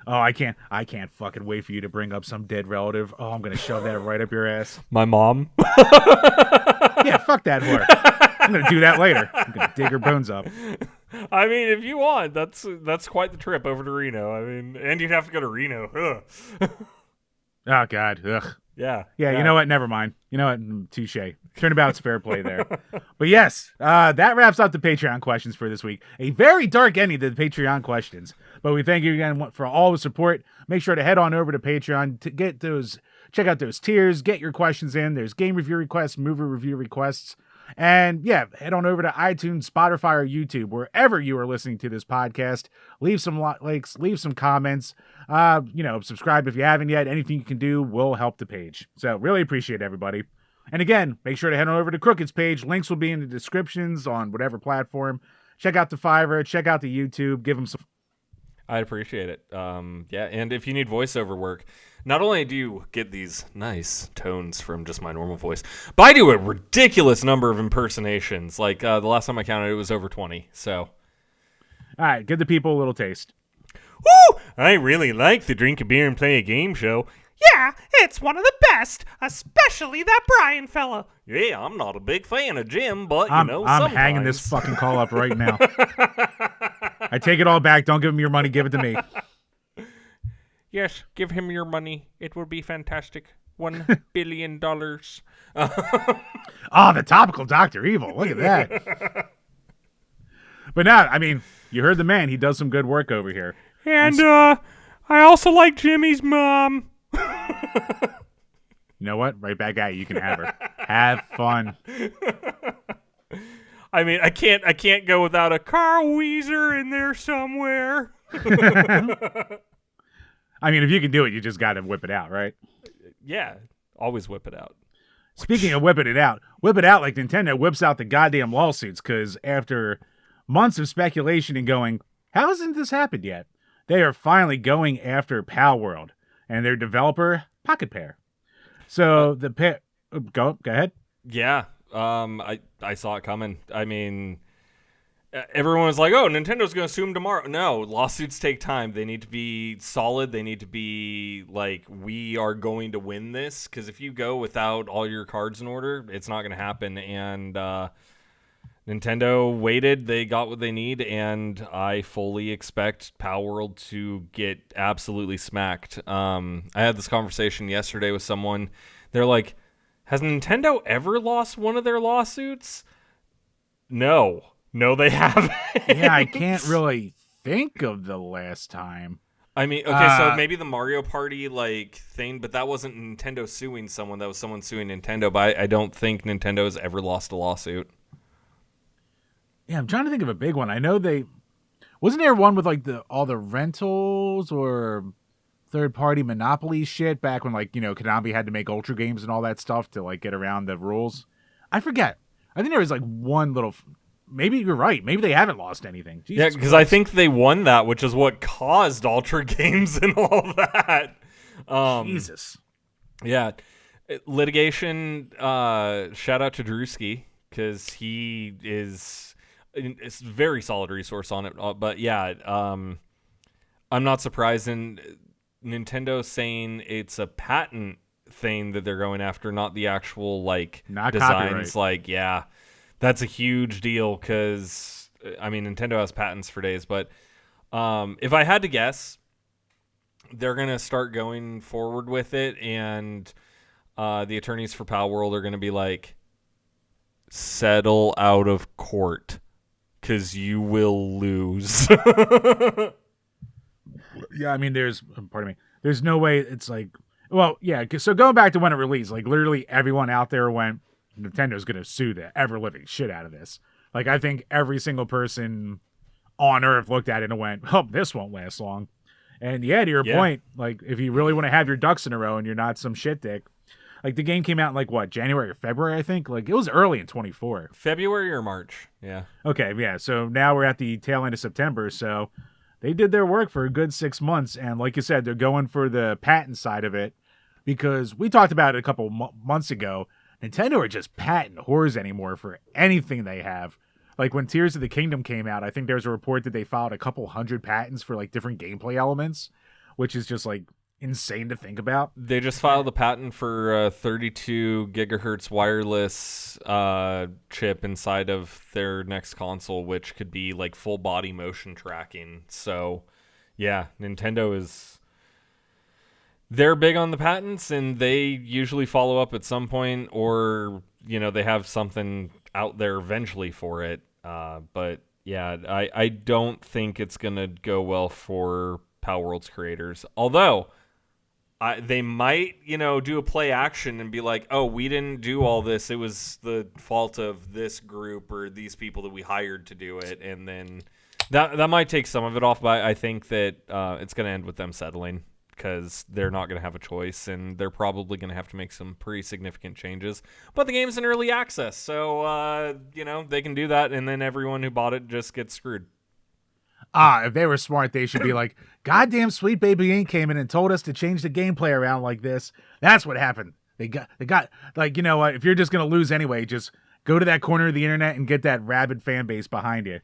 S1: Oh, I can't fucking wait for you to bring up some dead relative. Oh, I'm going to shove that right up your ass.
S2: My mom?
S1: Yeah, fuck that whore. I'm going to do that later. I'm going to dig her bones up.
S2: I mean, if you want, that's quite the trip over to Reno. I mean, and you'd have to go to Reno. Ugh.
S1: Oh, God. Ugh.
S2: Yeah.
S1: Yeah, you know what? Never mind. You know what? Touche. Turnabout's fair play there. But yes, that wraps up the Patreon questions for this week. A very dark ending to the Patreon questions. But we thank you again for all the support. Make sure to head on over to Patreon to get those, check out those tiers, get your questions in. There's game review requests, movie review requests. And yeah, head on over to iTunes, Spotify, or YouTube, wherever you are listening to this podcast. Leave some likes, leave some comments. Subscribe if you haven't yet. Anything you can do will help the page. So really appreciate everybody. And again, make sure to head on over to Krooked's page. Links will be in the descriptions on whatever platform. Check out the Fiverr, check out the YouTube, give them some.
S2: I'd appreciate it. Yeah, and if you need voiceover work, not only do you get these nice tones from just my normal voice, but I do a ridiculous number of impersonations. Like the last time I counted, it was over 20. So,
S1: all right, give the people a little taste.
S2: woo! I really like the Drink a Beer and Play a Game show.
S3: Yeah, it's one of the best, especially that Brian fella.
S2: Yeah, I'm not a big fan of Jim, but
S1: I'm
S2: sometimes.
S1: hanging this fucking call up right now. I take it all back. Don't give him your money. Give it to me.
S3: Yes, give him your money. It will be fantastic. $1 billion.
S1: Oh, the topical Dr. Evil. Look at that. But now, I mean, you heard the man. He does some good work over here.
S3: And I also like Jimmy's mom.
S1: You know what? Right back at you. You can have her. Have fun.
S3: I mean, I can't go without a Carl Weezer in there somewhere.
S1: I mean, if you can do it, you just got to whip it out, right?
S2: Yeah, always whip it out.
S1: Speaking of whipping it out like Nintendo whips out the goddamn lawsuits, because after months of speculation and going, how hasn't this happened yet? They are finally going after Palworld and their developer, Pocket Pair. So go ahead.
S2: Yeah, I saw it coming. I mean, everyone was like, oh, Nintendo's going to sue them tomorrow. No, lawsuits take time. They need to be solid. They need to be like, we are going to win this. Because if you go without all your cards in order, it's not going to happen. And Nintendo waited. They got what they need. And I fully expect Palworld to get absolutely smacked. I had this conversation yesterday with someone. They're like, has Nintendo ever lost one of their lawsuits? No, they haven't.
S1: Yeah, I can't really think of the last time.
S2: I mean, okay, so maybe the Mario Party thing, but that wasn't Nintendo suing someone. That was someone suing Nintendo. But I don't think Nintendo has ever lost a lawsuit.
S1: Yeah, I'm trying to think of a big one. I know wasn't there one with all the rentals or third-party monopoly shit back when Konami had to make Ultra games and all that stuff to get around the rules. I forget. I think there was one little. Maybe you're right. Maybe they haven't lost anything. Jesus
S2: yeah, because I think they won that, which is what caused Ultra games and all that.
S1: Jesus.
S2: Yeah, litigation. Shout out to Drewski because he is a very solid resource on it. But yeah, I'm not surprised in Nintendo saying it's a patent thing that they're going after, not the actual
S1: not
S2: designs.
S1: Copyright.
S2: Yeah, that's a huge deal because I mean Nintendo has patents for days. But if I had to guess, they're gonna start going forward with it, and the attorneys for Palworld are gonna be like, settle out of court, because you will lose.
S1: Yeah, I mean, there's no way it's like, well, yeah. So going back to when it released, like literally everyone out there went, Nintendo's gonna sue the ever living shit out of this. Like I think every single person on Earth looked at it and went, oh, this won't last long. And yeah, to your point, like if you really want to have your ducks in a row and you're not some shit dick, like the game came out in like what, January or February, I think. Like it was early in 24.
S2: February or March, yeah.
S1: Okay, yeah. So now we're at the tail end of September. So they did their work for a good 6 months, and like you said, they're going for the patent side of it because we talked about it a couple months ago. Nintendo are just patent whores anymore for anything they have. Like when Tears of the Kingdom came out, I think there's a report that they filed a couple hundred patents for like different gameplay elements, which is just like insane to think about.
S2: They just filed a patent for 32 gigahertz wireless chip inside of their next console, which could be like full body motion tracking. So yeah, they're big on the patents, and they usually follow up at some point, or they have something out there eventually for it. But yeah, I don't think it's gonna go well for Palworld's creators. Although they might, do a play action and be like, oh, we didn't do all this. It was the fault of this group or these people that we hired to do it. And then that might take some of it off. But I think that it's going to end with them settling because they're not going to have a choice. And they're probably going to have to make some pretty significant changes. But the game's in early access. So, they can do that. And then everyone who bought it just gets screwed.
S1: If they were smart, they should be like, goddamn Sweet Baby Inc. came in and told us to change the gameplay around like this. That's what happened. They got like, you know what? If you're just going to lose anyway, just go to that corner of the internet and get that rabid fan base behind you.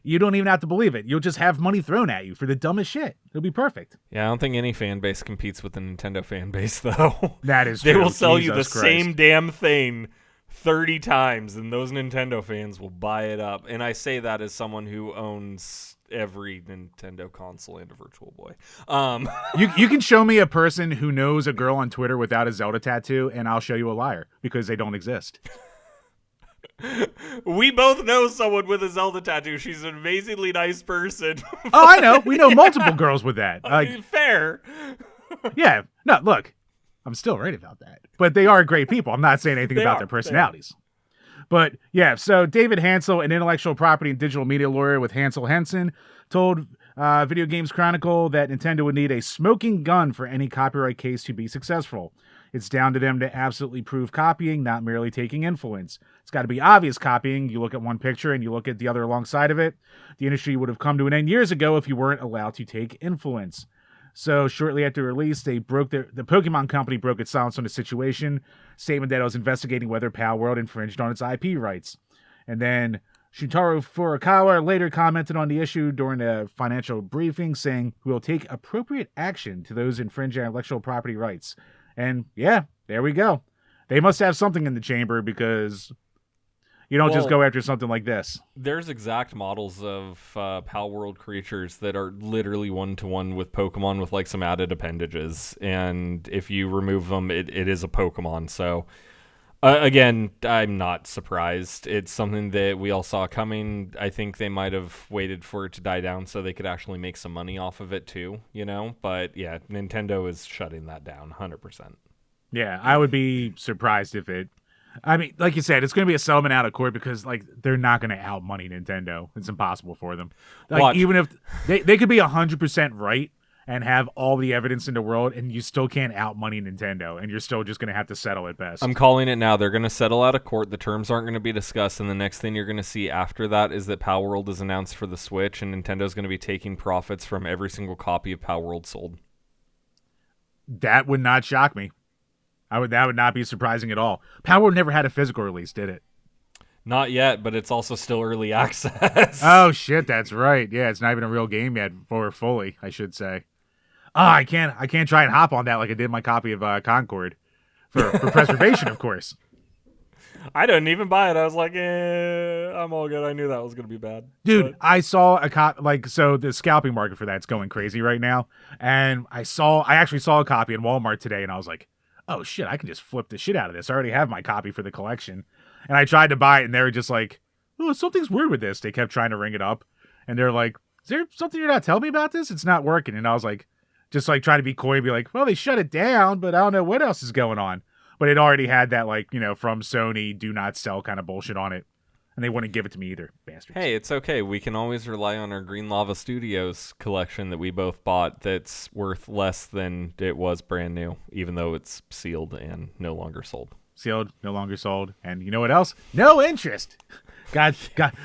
S1: You don't even have to believe it. You'll just have money thrown at you for the dumbest shit. It'll be perfect.
S2: Yeah, I don't think any fan base competes with the Nintendo fan base, though.
S1: That is true.
S2: They will sell
S1: Jesus
S2: you the
S1: Christ.
S2: same damn thing 30 times, and those Nintendo fans will buy it up. And I say that as someone who owns every Nintendo console and a Virtual Boy.
S1: You can show me a person who knows a girl on Twitter without a Zelda tattoo, and I'll show you a liar because they don't exist.
S2: We both know someone with a Zelda tattoo. She's an amazingly nice person.
S1: Oh, I know. We know multiple girls with that.
S2: Fair.
S1: Yeah. No, look, I'm still right about that. But they are great people. I'm not saying anything about their personalities. But yeah, so David Hansel, an intellectual property and digital media lawyer with Hansel Henson, told Video Games Chronicle that Nintendo would need a smoking gun for any copyright case to be successful. It's down to them to absolutely prove copying, not merely taking influence. It's got to be obvious copying. You look at one picture and you look at the other alongside of it. The industry would have come to an end years ago if you weren't allowed to take influence. So shortly after release, the Pokemon company broke its silence on the situation, statement that it was investigating whether Palworld infringed on its IP rights. And then Shuntaro Furukawa later commented on the issue during a financial briefing, saying, "We will take appropriate action to those infringing intellectual property rights." And yeah, there we go. They must have something in the chamber because you don't just go after something like this.
S2: There's exact models of Palworld creatures that are literally one-to-one with Pokemon with like some added appendages. And if you remove them, it is a Pokemon. So again, I'm not surprised. It's something that we all saw coming. I think they might have waited for it to die down so they could actually make some money off of it too, But yeah, Nintendo is shutting that down 100%.
S1: Yeah, I would be surprised if it... I mean, like you said, it's going to be a settlement out of court because, like, they're not going to outmoney Nintendo. It's impossible for them. Like, even if they could be 100% right and have all the evidence in the world, and you still can't outmoney Nintendo, and you're still just going to have to settle at best.
S2: I'm calling it now. They're going to settle out of court. The terms aren't going to be discussed, and the next thing you're going to see after that is that Palworld is announced for the Switch, and Nintendo's going to be taking profits from every single copy of Palworld sold.
S1: That would not shock me. That would not be surprising at all. Palworld never had a physical release, did it?
S2: Not yet, but it's also still early access.
S1: Oh shit, that's right. Yeah, it's not even a real game yet, or fully, I should say. Oh, I can't try and hop on that like I did my copy of Concord for preservation, of course.
S2: I didn't even buy it. I was like, I'm all good. I knew that was gonna be bad,
S1: dude. But I saw so the scalping market for that's going crazy right now, and I actually saw a copy in Walmart today, and I was like, oh shit, I can just flip the shit out of this. I already have my copy for the collection. And I tried to buy it, and they were just like, "Oh, something's weird with this." They kept trying to ring it up, and they're like, "Is there something you're not telling me about this? It's not working." And I was like, just like trying to be coy and be like, "Well, they shut it down, but I don't know what else is going on." But it already had that, like, from Sony, do not sell kind of bullshit on it. And they wouldn't give it to me either, bastards.
S2: Hey, it's okay. We can always rely on our Green Lava Studios collection that we both bought that's worth less than it was brand new, even though it's sealed and no longer sold.
S1: Sealed, no longer sold. And you know what else? No interest. God,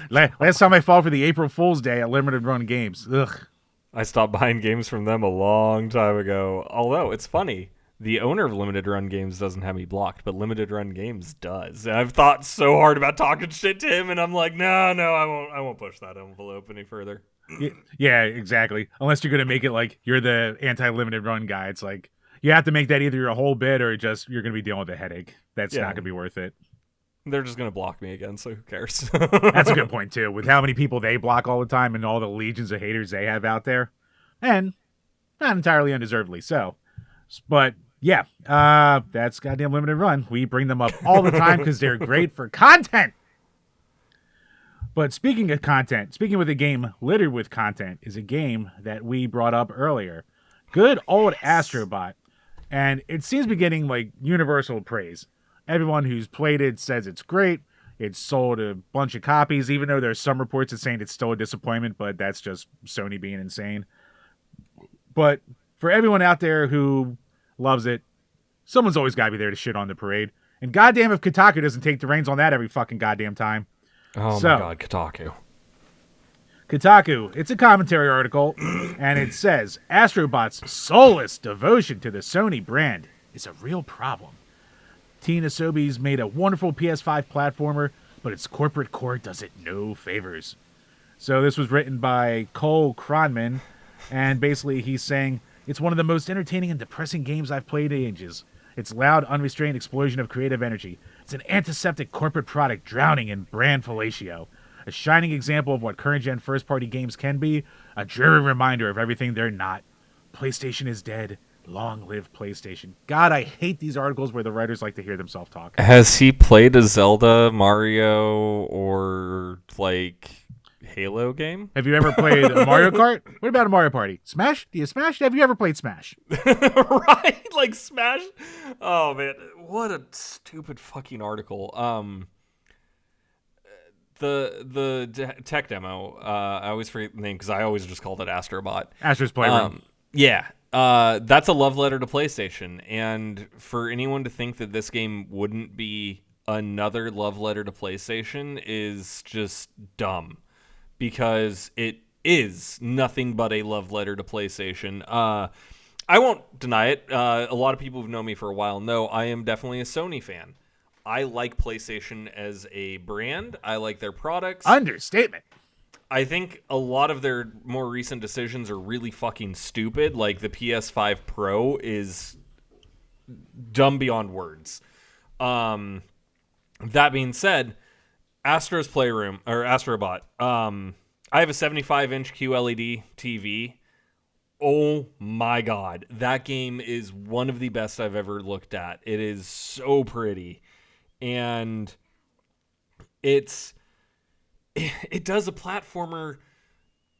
S1: last time I fought for the April Fool's Day at Limited Run Games. Ugh.
S2: I stopped buying games from them a long time ago. Although, it's funny. The owner of Limited Run Games doesn't have me blocked, but Limited Run Games does. And I've thought so hard about talking shit to him, and I'm like, no, I won't push that envelope any further.
S1: Yeah, exactly. Unless you're going to make it like you're the anti-limited run guy. It's like, you have to make that either your whole bid or just you're going to be dealing with a headache. That's not going to be worth it.
S2: They're just going to block me again, so who cares?
S1: That's a good point, too. With how many people they block all the time and all the legions of haters they have out there. And not entirely undeservedly so. But yeah, that's goddamn Limited Run. We bring them up all the time because they're great for content. But speaking of content, speaking with a game littered with content is a game that we brought up earlier. Good old Astrobot. And it seems to be getting like universal praise. Everyone who's played it says it's great. It's sold a bunch of copies, even though there's some reports that saying it's still a disappointment, but that's just Sony being insane. But for everyone out there who loves it, someone's always got to be there to shit on the parade. And goddamn if Kotaku doesn't take the reins on that every fucking goddamn time.
S2: Oh my god, Kotaku.
S1: Kotaku, it's a commentary article, and it says, Astrobot's soulless devotion to the Sony brand is a real problem. Team Asobi's made a wonderful PS5 platformer, but its corporate core does it no favors. So this was written by Cole Cronman, and basically he's saying, it's one of the most entertaining and depressing games I've played in ages. It's loud, unrestrained explosion of creative energy. It's an antiseptic corporate product drowning in brand fellatio. A shining example of what current-gen first-party games can be, a dreary reminder of everything they're not. PlayStation is dead. Long live PlayStation. God, I hate these articles where the writers like to hear themselves talk.
S2: Has he played a Zelda, Mario, or, like, Halo game?
S1: Have you ever played a Mario Kart? What about a Mario Party? Smash? Do you Smash? Have you ever played Smash?
S2: Right? Like, Smash? Oh, man. What a stupid fucking article. The tech demo, I always forget the name because I always just called it Astrobot.
S1: Astro's Playroom.
S2: Yeah. That's a love letter to PlayStation. And for anyone to think that this game wouldn't be another love letter to PlayStation is just dumb. Because it is nothing but a love letter to PlayStation. I won't deny it. A lot of people who've known me for a while know I am definitely a Sony fan. I like PlayStation as a brand. I like their products.
S1: Understatement.
S2: I think a lot of their more recent decisions are really fucking stupid. Like the PS5 Pro is dumb beyond words. That being said, Astro's Playroom, or Astrobot. I have a 75-inch QLED TV. Oh my god. That game is one of the best I've ever looked at. It is so pretty. And it does a platformer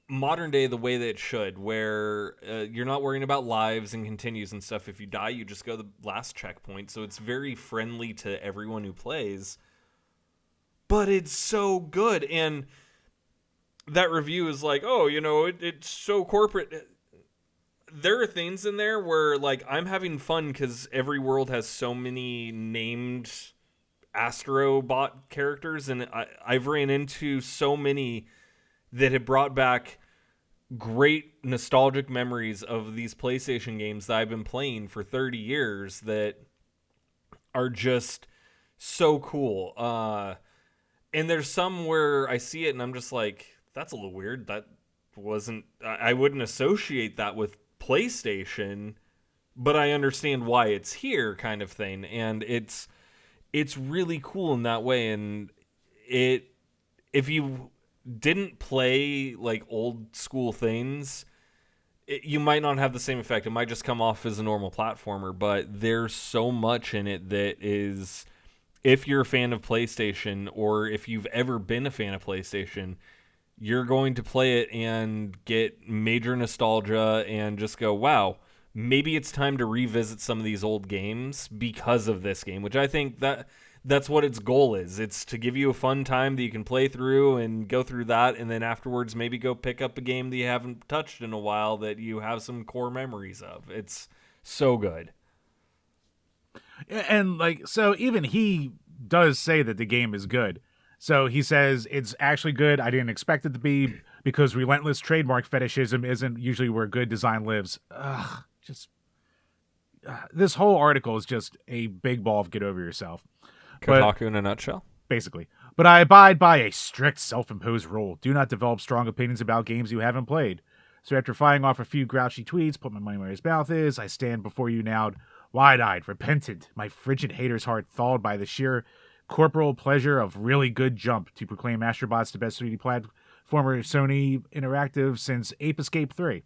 S2: modern day the way that it should, where you're not worrying about lives and continues and stuff. If you die, you just go to the last checkpoint. So it's very friendly to everyone who plays. But it's so good. And that review is like, oh, it's so corporate. There are things in there where, like, I'm having fun because every world has so many named Astrobot characters, and I've ran into so many that have brought back great nostalgic memories of these PlayStation games that I've been playing for 30 years that are just so cool. And there's some where I see it and I'm just like, that's a little weird. That wasn't... I wouldn't associate that with PlayStation, but I understand why it's here, kind of thing. And it's really cool in that way. And if you didn't play like old school things, you might not have the same effect. It might just come off as a normal platformer, but there's so much in it that is if you're a fan of PlayStation, or if you've ever been a fan of PlayStation, you're going to play it and get major nostalgia and just go, wow, maybe it's time to revisit some of these old games because of this game, which I think that's what its goal is. It's to give you a fun time that you can play through and go through that, and then afterwards maybe go pick up a game that you haven't touched in a while that you have some core memories of. It's so good.
S1: And like, so even he does say that the game is good. So he says it's actually good. I didn't expect it to be, because relentless trademark fetishism isn't usually where good design lives. This whole article is just a big ball of get over yourself.
S2: Kotaku in a nutshell.
S1: Basically. But I abide by a strict self-imposed rule. Do not develop strong opinions about games you haven't played. So after firing off a few grouchy tweets, put my money where his mouth is, I stand before you now, wide-eyed, repentant, my frigid hater's heart thawed by the sheer corporal pleasure of really good jump to proclaim Astrobot's the best 3D platformer Sony Interactive since Ape Escape 3.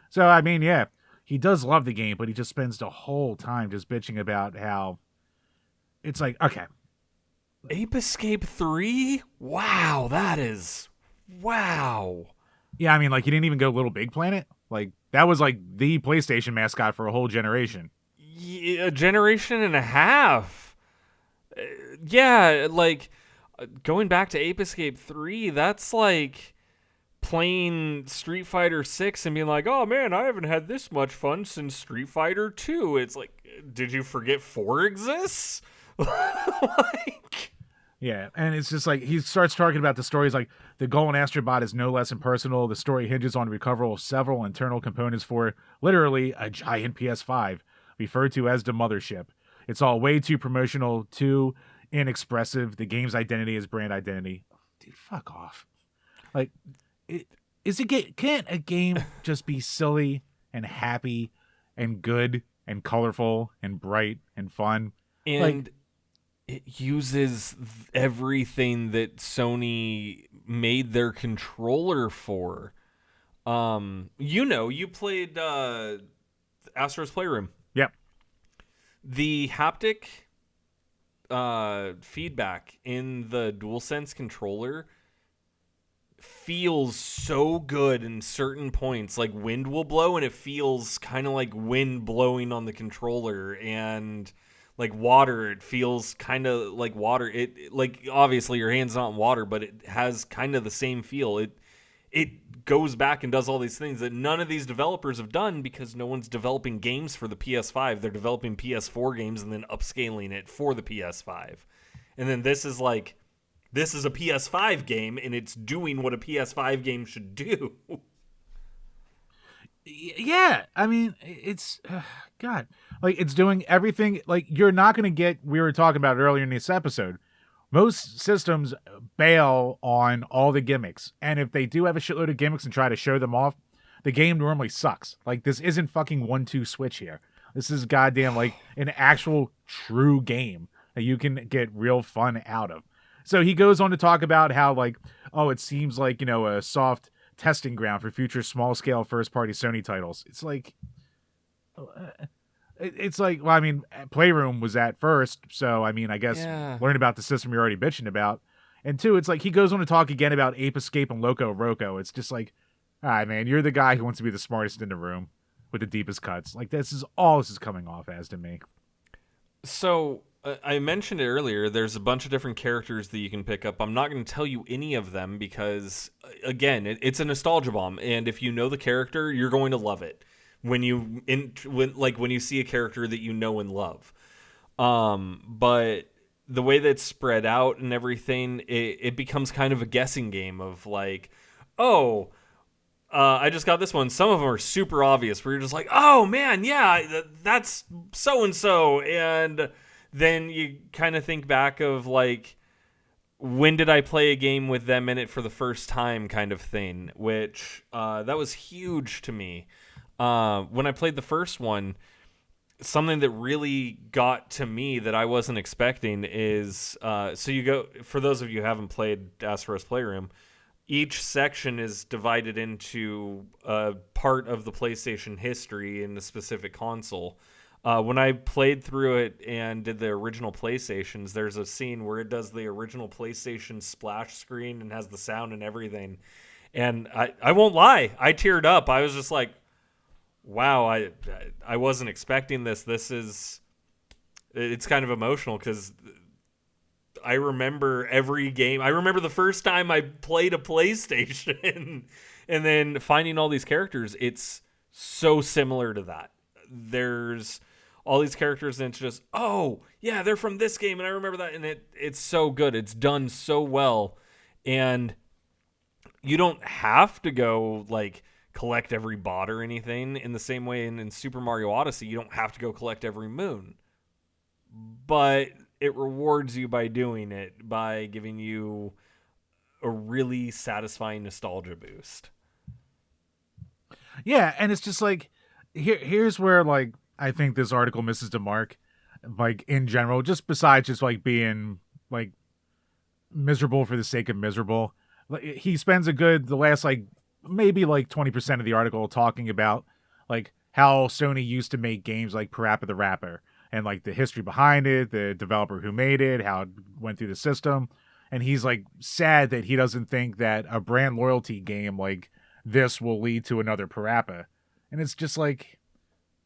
S1: So, I mean, yeah, he does love the game, but he just spends the whole time just bitching about how it's like, okay.
S2: Ape Escape 3? Wow, that is... Wow.
S1: Yeah, I mean, like, he didn't even go Little Big Planet. Like, that was, like, the PlayStation mascot for a whole generation.
S2: Yeah, a generation and a half. Yeah, like, going back to Ape Escape 3, that's like playing Street Fighter 6 and being like, oh man, I haven't had this much fun since Street Fighter 2. It's like, did you forget 4 exists? Like...
S1: Yeah, and it's just like, he starts talking about the stories like, the goal in Astrobot is no less impersonal. The story hinges on the recovery of several internal components for, literally, a giant PS5, referred to as the mothership. It's all way too promotional, too inexpressive. The game's identity is brand identity. Dude, fuck off. Like, can't a game just be silly and happy and good and colorful and bright and fun?
S2: And
S1: like,
S2: it uses everything that Sony made their controller for. You played Astro's Playroom.
S1: Yep.
S2: The haptic feedback in the DualSense controller feels so good in certain points. Like, wind will blow and it feels kind of like wind blowing on the controller, and like water, it feels kind of like water. It like, obviously your hand's not in water, but it has kind of the same feel. It goes back and does all these things that none of these developers have done, because no one's developing games for the PS5. They're developing PS4 games and then upscaling it for the PS5. And then this is a PS5 game, and it's doing what a PS5 game should do.
S1: Yeah, I mean, it's God, like, it's doing everything. Like, you're not going to get, we were talking about earlier in this episode, most systems bail on all the gimmicks, and if they do have a shitload of gimmicks and try to show them off, the game normally sucks. Like, this isn't fucking 1-2 switch here. This is goddamn like an actual true game that you can get real fun out of. So he goes on to talk about how, like, oh, it seems like, a soft testing ground for future small-scale first-party Sony titles. It's like, well, I mean, Playroom was at first, so, I mean, I guess learn about the system you're already bitching about. And two, it's like, he goes on to talk again about Ape Escape and RoccoW. It's just like, all right, man, you're the guy who wants to be the smartest in the room with the deepest cuts. Like, this is coming off as to me.
S2: So, I mentioned it earlier, there's a bunch of different characters that you can pick up. I'm not going to tell you any of them because, again, it's a nostalgia bomb, and if you know the character, you're going to love it when you see a character that you know and love. But the way that it's spread out and everything, it becomes kind of a guessing game of like, oh, I just got this one. Some of them are super obvious where you're just like, oh man, yeah, that's so-and-so. And then you kind of think back of like, when did I play a game with them in it for the first time kind of thing, which that was huge to me. When I played the first one, something that really got to me that I wasn't expecting is, so you go, for those of you who haven't played Astro's Playroom, each section is divided into a part of the PlayStation history in a specific console. When I played through it and did the original PlayStations, there's a scene where it does the original PlayStation splash screen and has the sound and everything. And I won't lie, I teared up. I was just like, wow, I wasn't expecting this. It's kind of emotional because I remember every game. I remember the first time I played a PlayStation and then finding all these characters. It's so similar to that. There's all these characters and it's just, oh, yeah, they're from this game and I remember that. And it's so good. It's done so well. And you don't have to go like collect every bot or anything in the same way in Super Mario Odyssey. You don't have to go collect every moon. But it rewards you by doing it, by giving you a really satisfying nostalgia boost.
S1: Yeah, and it's just like here's where like I think this article misses the mark, like in general, just besides just like being like miserable for the sake of miserable. He spends the last like maybe like 20% of the article talking about like how Sony used to make games like Parappa the Rapper and like the history behind it, the developer who made it, how it went through the system. And he's like sad that he doesn't think that a brand loyalty game like this will lead to another Parappa. And it's just like,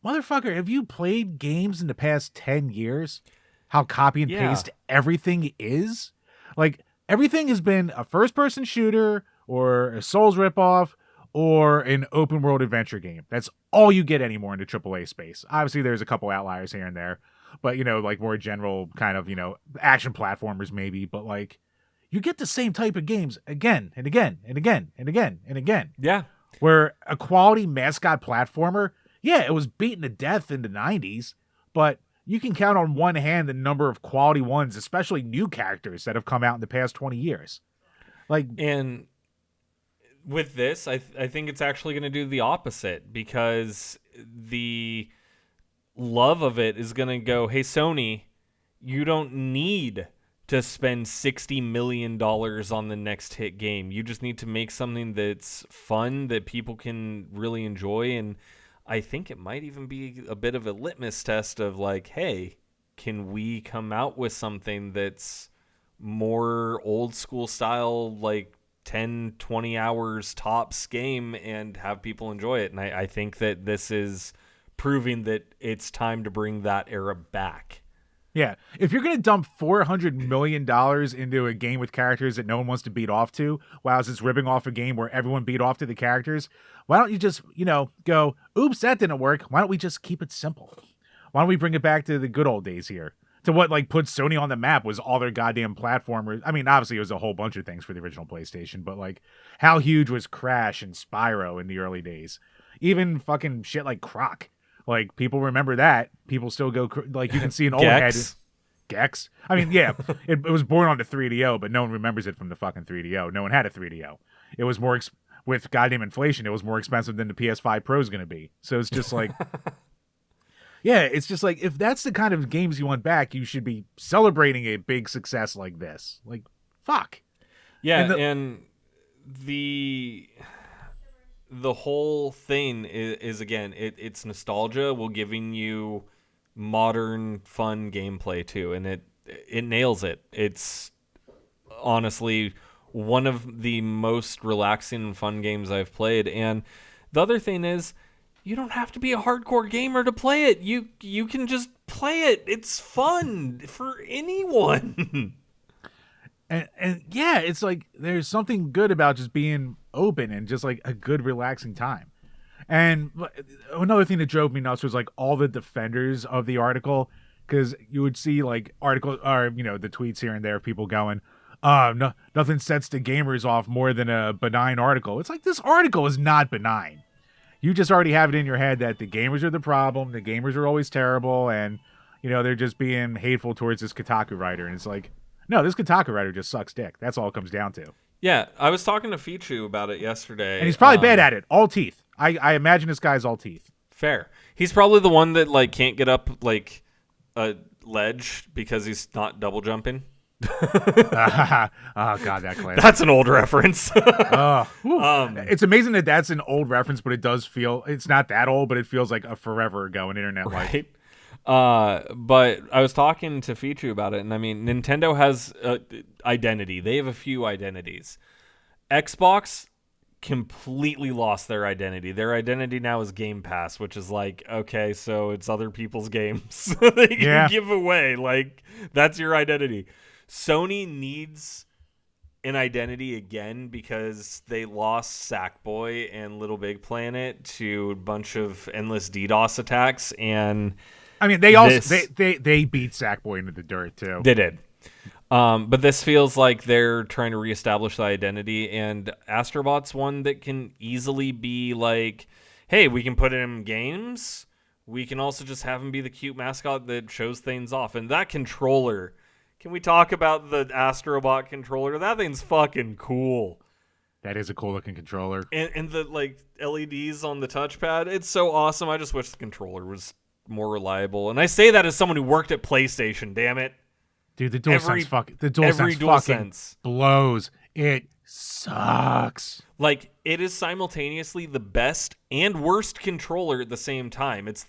S1: motherfucker, have you played games in the past 10 years? How copy and paste everything is? Like, everything has been a first-person shooter or a Souls ripoff or an open-world adventure game. That's all you get anymore in the AAA space. Obviously, there's a couple outliers here and there, but, you know, like more general kind of, you know, action platformers maybe, but, like, you get the same type of games again and again and again and again and again.
S2: Yeah.
S1: Where a quality mascot platformer, yeah, it was beaten to death in the 90s, but you can count on one hand the number of quality ones, especially new characters that have come out in the past 20 years. Like,
S2: and with this, I think it's actually going to do the opposite because the love of it is going to go, hey, Sony, you don't need to spend $60 million on the next hit game. You just need to make something that's fun, that people can really enjoy. And I think it might even be a bit of a litmus test of like, hey, can we come out with something that's more old school style, like 10, 20 hours tops game and have people enjoy it? And I think that this is proving that it's time to bring that era back.
S1: Yeah, if you're going to dump $400 million into a game with characters that no one wants to beat off to, while it's ripping off a game where everyone beat off to the characters, why don't you just, you know, go, oops, that didn't work. Why don't we just keep it simple? Why don't we bring it back to the good old days here? To what, like, put Sony on the map was all their goddamn platformers. I mean, obviously it was a whole bunch of things for the original PlayStation, but, like, how huge was Crash and Spyro in the early days? Even fucking shit like Croc. Like, people remember that. People still go, like, you can see an old head. Gex? I mean, yeah, it was born on the 3DO, but no one remembers it from the fucking 3DO. No one had a 3DO. It was more, with goddamn inflation, it was more expensive than the PS5 Pro is going to be. So it's just like, yeah, it's just like, if that's the kind of games you want back, you should be celebrating a big success like this. Like, fuck.
S2: Yeah, and the whole thing is again, it's nostalgia while giving you modern, fun gameplay too, and it nails it. It's honestly one of the most relaxing and fun games I've played. And the other thing is, you don't have to be a hardcore gamer to play it. You can just play it. It's fun for anyone.
S1: And yeah, it's like there's something good about just being open and just like a good relaxing time. And another thing that drove me nuts was like all the defenders of the article, because you would see like articles or, you know, the tweets here and there of people going, no, nothing sets the gamers off more than a benign article. It's like, this article is not benign. You just already have it in your head that the gamers are the problem. The gamers are always terrible. And, you know, they're just being hateful towards this Kotaku writer. And it's like, no, this Kotaku writer just sucks dick. That's all it comes down to.
S2: Yeah, I was talking to Fichu about it yesterday.
S1: And he's probably bad at it. All teeth. I imagine this guy's all teeth.
S2: Fair. He's probably the one that like can't get up like a ledge because he's not double jumping.
S1: Oh god, that class.
S2: That's an old reference.
S1: It's amazing that that's an old reference, but it does feel, it's not that old, but it feels like a forever ago in internet life.
S2: Right. But I was talking to Fichu about it, and I mean, Nintendo has identity. They have a few identities. Xbox completely lost their identity. Their identity now is Game Pass, which is like, okay, so it's other people's games they can give away. Like, that's your identity. Sony needs an identity again because they lost Sackboy and Little Big Planet to a bunch of endless DDoS attacks, and
S1: I mean, they beat Sackboy into the dirt too.
S2: They did. But this feels like they're trying to reestablish the identity, and Astrobot's one that can easily be like, hey, we can put him in games. We can also just have him be the cute mascot that shows things off. And that controller, can we talk about the Astrobot controller? That thing's fucking cool.
S1: That is a cool looking controller.
S2: And the like LEDs on the touchpad, it's so awesome. I just wish the controller was more reliable. And I say that as someone who worked at PlayStation, damn it.
S1: Dude, the DualSense fucking blows. It sucks.
S2: Like, it is simultaneously the best and worst controller at the same time. It's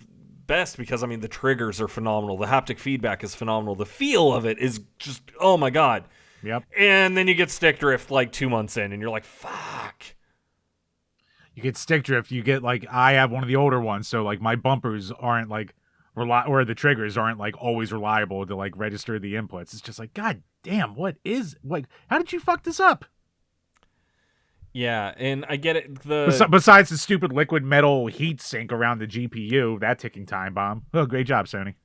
S2: best because, I mean, the triggers are phenomenal. The haptic feedback is phenomenal. The feel of it is just, oh my God.
S1: Yep.
S2: And then you get stick drift like 2 months in, and you're like, fuck.
S1: You get stick drift. You get, like, I have one of the older ones, so, like, my bumpers aren't, like, or the triggers aren't like always reliable to like register the inputs. It's just like, God damn, how did you fuck this up?
S2: Yeah, and I get it.
S1: Besides the stupid liquid metal heat sink around the GPU, that ticking time bomb. Oh, great job, Sony.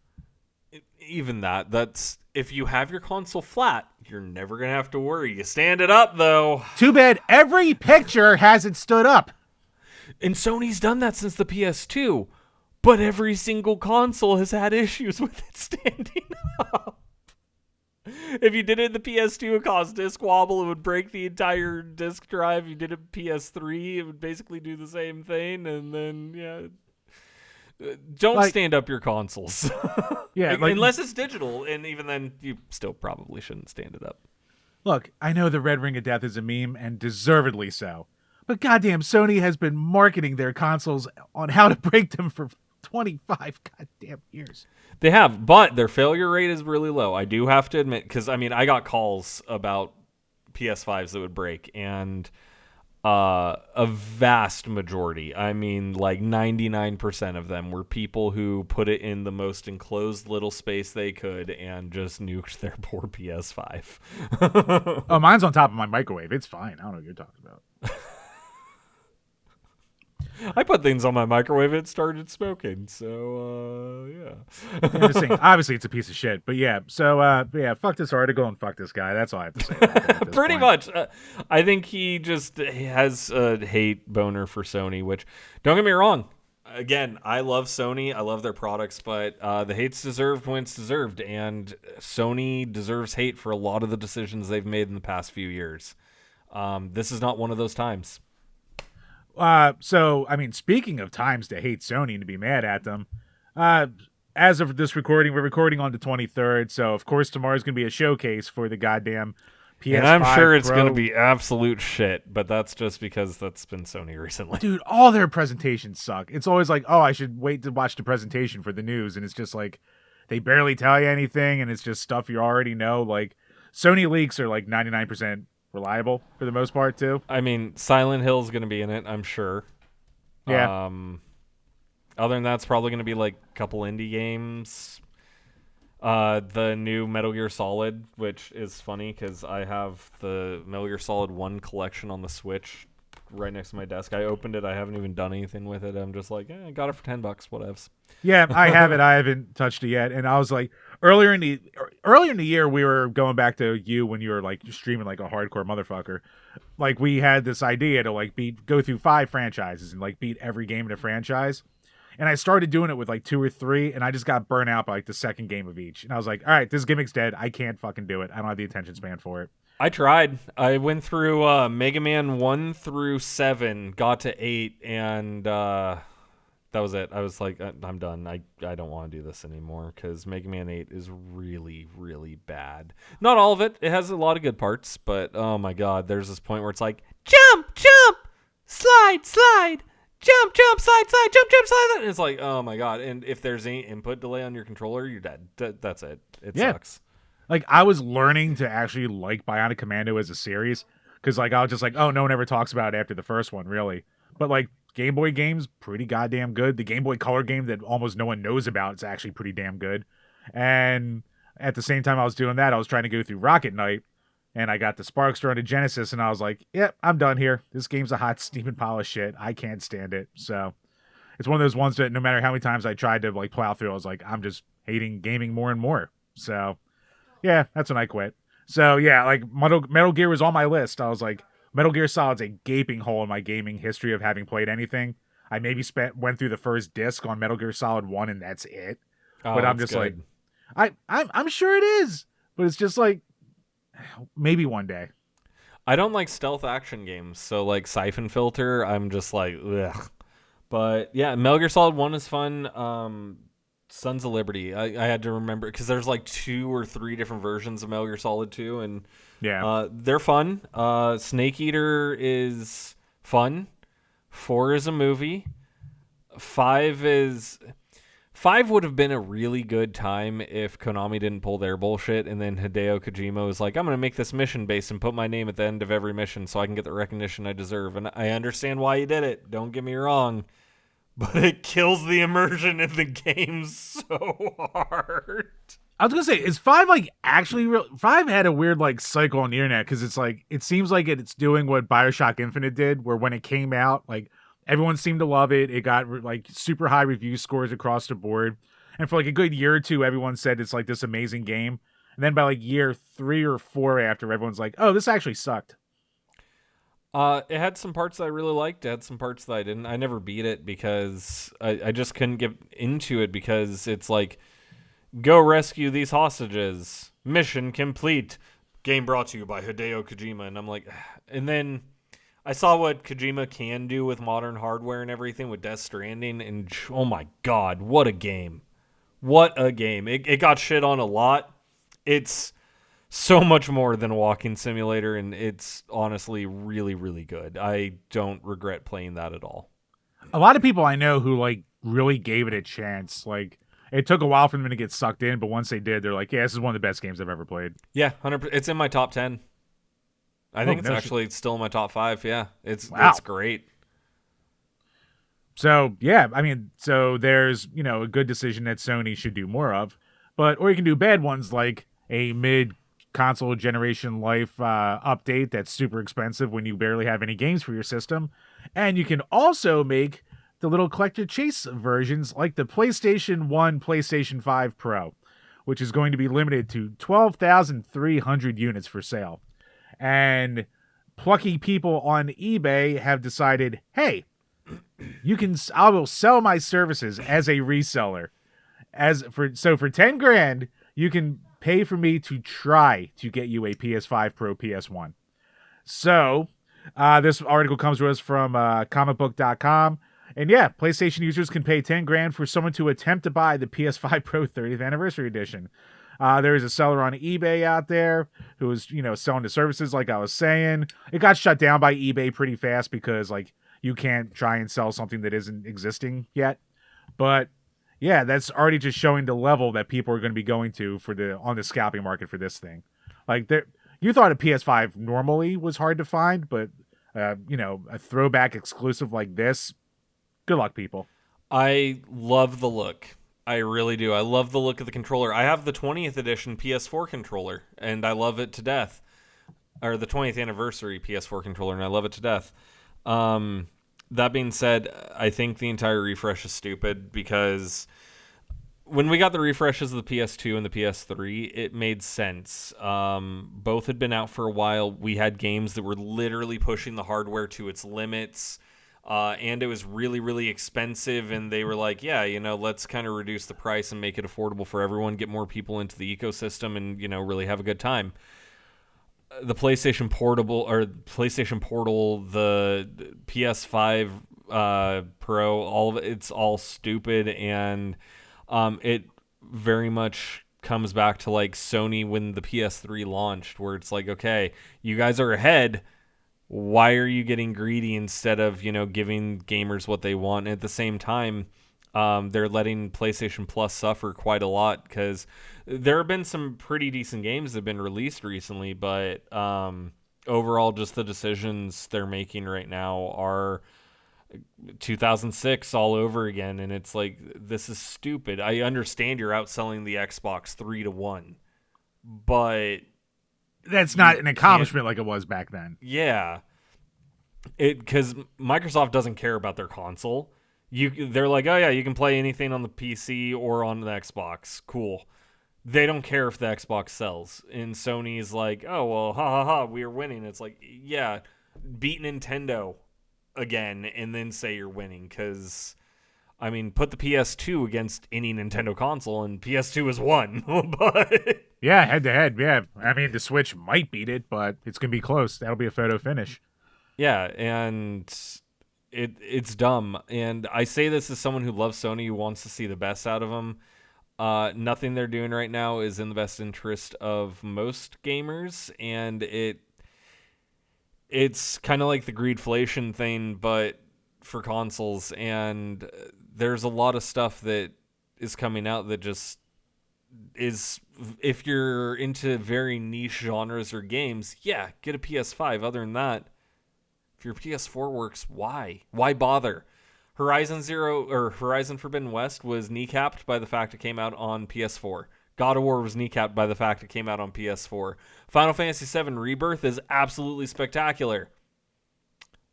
S2: Even that's if you have your console flat, you're never gonna have to worry. You stand it up though.
S1: Too bad every picture hasn't stood up.
S2: And Sony's done that since the PS2. But every single console has had issues with it standing up. If you did it in the PS2, it would cause disk wobble. It would break the entire disk drive. If you did it in PS3, it would basically do the same thing. And then, yeah. Don't stand up your consoles.
S1: Yeah.
S2: Unless it's digital. And even then, you still probably shouldn't stand it up.
S1: Look, I know the Red Ring of Death is a meme, and deservedly so. But goddamn, Sony has been marketing their consoles on how to break them for 25 goddamn years.
S2: They have, but their failure rate is really low. I do have to admit, because I mean, I got calls about PS5s that would break, and a vast majority, I mean, like 99% of them were people who put it in the most enclosed little space they could and just nuked their poor PS5.
S1: Oh, mine's on top of my microwave. It's fine. I don't know what you're talking about.
S2: I put things on my microwave and it started smoking, so, yeah.
S1: I'm just saying, obviously, it's a piece of shit, but yeah. So, yeah, fuck this article and fuck this guy. That's all I have to say about that at this
S2: Pretty
S1: point.
S2: much. I think he just has a hate boner for Sony, which, don't get me wrong, again, I love Sony. I love their products, but the hate's deserved when it's deserved, and Sony deserves hate for a lot of the decisions they've made in the past few years. This is not one of those times.
S1: So, I mean, speaking of times to hate Sony and to be mad at them, as of this recording, we're recording on the 23rd, so of course tomorrow's going to be a showcase for the goddamn PS5
S2: And I'm sure it's
S1: Pro.
S2: going to be absolute shit, but that's just because that's been Sony recently.
S1: Dude, all their presentations suck. It's always like, oh, I should wait to watch the presentation for the news, and it's just like, they barely tell you anything, and it's just stuff you already know. Like, Sony leaks are like 99% reliable for the most part too.
S2: I mean, Silent Hill's going to be in it, I'm sure.
S1: Yeah.
S2: Other than that, it's probably going to be like a couple indie games. The new Metal Gear Solid, which is funny because I have the Metal Gear Solid 1 collection on the Switch right next to my desk. I opened it. I haven't even done anything with it. I'm just like, I got it for $10. Whatevs.
S1: Yeah, I have it. I haven't touched it yet. And I was like, earlier in the year, we were going back to you when you were like streaming like a hardcore motherfucker. Like, we had this idea to like go through 5 franchises and like beat every game in a franchise. And I started doing it with like 2 or 3, and I just got burnt out by like the second game of each. And I was like, all right, this gimmick's dead. I can't fucking do it. I don't have the attention span for it.
S2: I tried. I went through Mega Man 1 through 7, got to 8, and that was it. I was like, I'm done. I don't want to do this anymore because Mega Man 8 is really, really bad. Not all of it. It has a lot of good parts, but oh my god, there's this point where it's like, jump, jump, slide, slide, jump, side, jump, side. And it's like, oh my god. And if there's any input delay on your controller, you're dead. That's it. It sucks.
S1: Like, I was learning to actually like Bionic Commando as a series, because like I was just like, oh, no one ever talks about it after the first one, really. But like Game Boy games, pretty goddamn good. The Game Boy Color game that almost no one knows about, it's actually pretty damn good. And at the same time I was doing that, I was trying to go through Rocket Knight, and I got the Sparkster on the Genesis, and I was like, yep, I'm done here. This game's a hot steaming pile of shit. I can't stand it. So it's one of those ones that no matter how many times I tried to like plow through, I was like, I'm just hating gaming more and more. So yeah, that's when I quit. So yeah, like Metal Gear was on my list. I was like, Metal Gear Solid's a gaping hole in my gaming history of having played anything. I maybe went through the first disc on Metal Gear Solid 1, and that's it. But I'm just
S2: good.
S1: like, I'm sure it is, but it's just like, maybe one day.
S2: I don't like stealth action games, so like Siphon Filter, I'm just like, ugh. But yeah, Metal Gear Solid 1 is fun. Sons of Liberty, I had to remember, because there's like 2 or 3 different versions of Metal Gear Solid 2, and
S1: yeah,
S2: they're fun. Snake Eater is fun. 4 is a movie. 5 would have been a really good time if Konami didn't pull their bullshit, and then Hideo Kojima was like, I'm going to make this mission based and put my name at the end of every mission so I can get the recognition I deserve. And I understand why he did it. Don't get me wrong. But it kills the immersion in the game so hard.
S1: I was gonna say, is 5 like actually real? 5 had a weird like cycle on the internet, because it's like, it seems like it's doing what BioShock Infinite did, where when it came out, like everyone seemed to love it. It got like super high review scores across the board, and for like a good year or two, everyone said it's like this amazing game. And then by like year 3 or 4 after, everyone's like, oh, this actually sucked.
S2: It had some parts that I really liked. It had some parts that I didn't. I never beat it because I just couldn't get into it, because it's like, go rescue these hostages. Mission complete. Game brought to you by Hideo Kojima. And I'm like, and then I saw what Kojima can do with modern hardware and everything with Death Stranding, and oh my god, what a game. What a game. It got shit on a lot. It's so much more than a walking simulator, and it's honestly really, really good. I don't regret playing that at all.
S1: A lot of people I know who like really gave it a chance. Like, it took a while for them to get sucked in, but once they did, they're like, yeah, this is one of the best games I've ever played.
S2: Yeah, 100%. It's in my top 10. I think it's actually still in my top 5. Yeah, it's great.
S1: So yeah, I mean, so there's, you know, a good decision that Sony should do more of, or you can do bad ones like a mid-console generation life update that's super expensive when you barely have any games for your system, and you can also make the little collector chase versions like the PlayStation 1, PlayStation 5 Pro, which is going to be limited to 12,300 units for sale. And plucky people on eBay have decided, hey, I will sell my services as a reseller. For 10 grand, you can pay for me to try to get you a PS5 Pro, PS1. So, this article comes to us from comicbook.com. And yeah, PlayStation users can pay 10 grand for someone to attempt to buy the PS5 Pro 30th Anniversary Edition. There is a seller on eBay out there who is, you know, selling the services, like I was saying. It got shut down by eBay pretty fast because, like, you can't try and sell something that isn't existing yet. But yeah, that's already just showing the level that people are going to be going to on the scalping market for this thing. Like, you thought a PS5 normally was hard to find, but you know, a throwback exclusive like this, good luck, people.
S2: I love the look. I really do. I love the look of the controller. I have the 20th edition PS4 controller, and I love it to death. Or the 20th anniversary PS4 controller, and I love it to death. That being said, I think the entire refresh is stupid, because when we got the refreshes of the PS2 and the PS3, it made sense. Both had been out for a while. We had games that were literally pushing the hardware to its limits. And it was really, really expensive, and they were like, yeah, you know, let's kind of reduce the price and make it affordable for everyone, get more people into the ecosystem, and, you know, really have a good time. The PlayStation Portal, the PS5 Pro, all of it, it's all stupid, and it very much comes back to like Sony when the PS3 launched, where it's like, okay, you guys are ahead, why are you getting greedy instead of, giving gamers what they want? And at the same time, they're letting PlayStation Plus suffer quite a lot because there have been some pretty decent games that have been released recently, but overall, just the decisions they're making right now are 2006 all over again, and it's like, this is stupid. I understand you're outselling the Xbox 3-1, but
S1: That's not an accomplishment like it was back then.
S2: yeah, because Microsoft doesn't care about their console. They're like, oh yeah, you can play anything on the PC or on the Xbox. Cool. They don't care if the Xbox sells. And Sony's like, oh well, ha ha ha, we are winning. It's like, yeah, beat Nintendo again and then say you're winning, because I mean, put the PS2 against any Nintendo console and PS2 is won. But
S1: Yeah, head to head. Yeah, I mean the Switch might beat it, but it's gonna be close. That'll be a photo finish.
S2: yeah, and it's dumb. And I say this as someone who loves Sony, who wants to see the best out of them. Nothing they're doing right now is in the best interest of most gamers, and it's kind of like the greedflation thing, but for consoles. And there's a lot of stuff that is coming out that just is, if you're into very niche genres or games, yeah, get a PS5. Other than that, if your PS4 works, why bother? Horizon Forbidden West was kneecapped by the fact it came out on PS4. God of War was kneecapped by the fact it came out on PS4. Final Fantasy VII Rebirth is absolutely spectacular.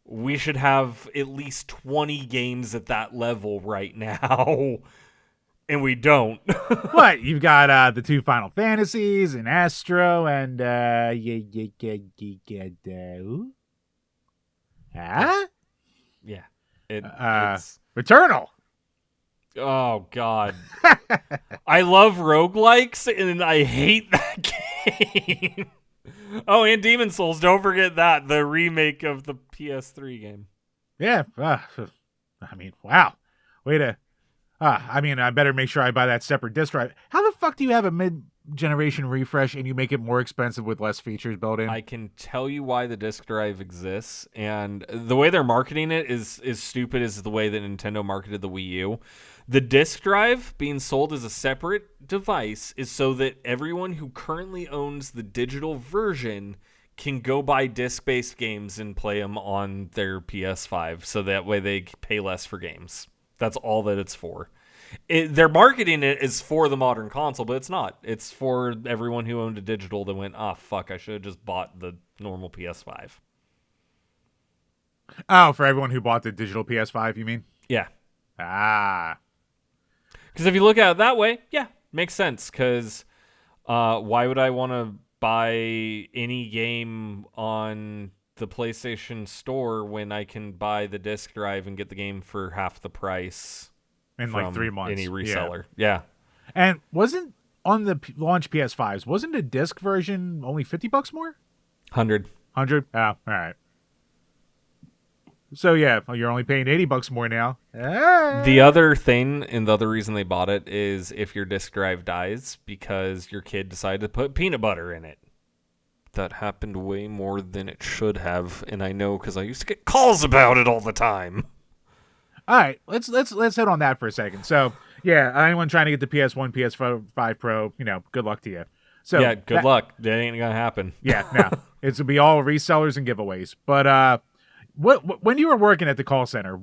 S2: We should have at least 20 games at that level right now, and we don't.
S1: What? You've got the 2 Final Fantasies and Astro and
S2: Yeah. It's...
S1: Returnal.
S2: Oh, God. I love roguelikes, and I hate that game. Oh, and Demon Souls. Don't forget that. The remake of the PS3 game.
S1: Yeah. I mean, wow. Way to... I mean, I better make sure I buy that separate disc drive. How the fuck do you have a mid-generation refresh and you make it more expensive with less features built in?
S2: I can tell you why the disc drive exists, and the way they're marketing it is stupid as the way that Nintendo marketed the Wii U. The disc drive being sold as a separate device is so that everyone who currently owns the digital version can go buy disc-based games and play them on their PS5, so that way they pay less for games. That's all that it's for. They're marketing it as for the modern console, but it's not. It's for everyone who owned a digital that went, fuck, I should have just bought the normal PS5.
S1: Oh, for everyone who bought the digital PS5, you mean?
S2: Yeah.
S1: Because
S2: if you look at it that way, yeah, makes sense. Because why would I want to buy any game on the PlayStation Store when I can buy the disc drive and get the game for half the price
S1: in like 3 months?
S2: Any reseller. Yeah.
S1: And wasn't on the launch PS5s, wasn't the disc version only $50 more?
S2: 100.
S1: 100? Oh, all right. So yeah, you're only paying $80 more now.
S2: The other thing, and the other reason they bought it, is if your disc drive dies because your kid decided to put peanut butter in it. That happened way more than it should have, and I know because I used to get calls about it all the time.
S1: All right, let's hit on that for a second. So yeah, anyone trying to get the PS1, PS5 Pro, good luck to you. So
S2: yeah, good luck. That ain't gonna happen.
S1: Yeah, no, it's gonna be all resellers and giveaways. But when you were working at the call center,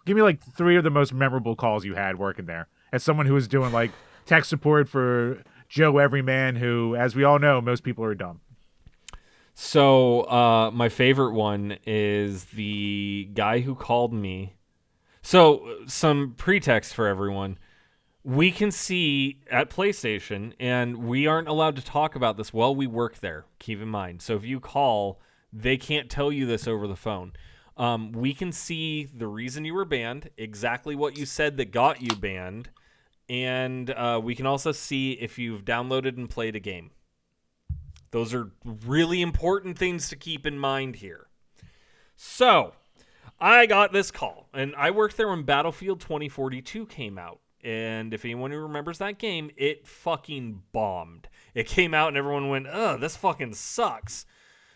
S1: give me like 3 of the most memorable calls you had working there as someone who was doing like tech support for Joe Everyman, who, as we all know, most people are dumb.
S2: So my favorite one is the guy who called me. So some pretext for everyone. We can see at PlayStation, and we aren't allowed to talk about this while we work there, keep in mind. So if you call, they can't tell you this over the phone. We can see the reason you were banned, exactly what you said that got you banned, and we can also see if you've downloaded and played a game. Those are really important things to keep in mind here. So, I got this call, and I worked there when Battlefield 2042 came out. And if anyone who remembers that game, it fucking bombed. It came out and everyone went, ugh, this fucking sucks.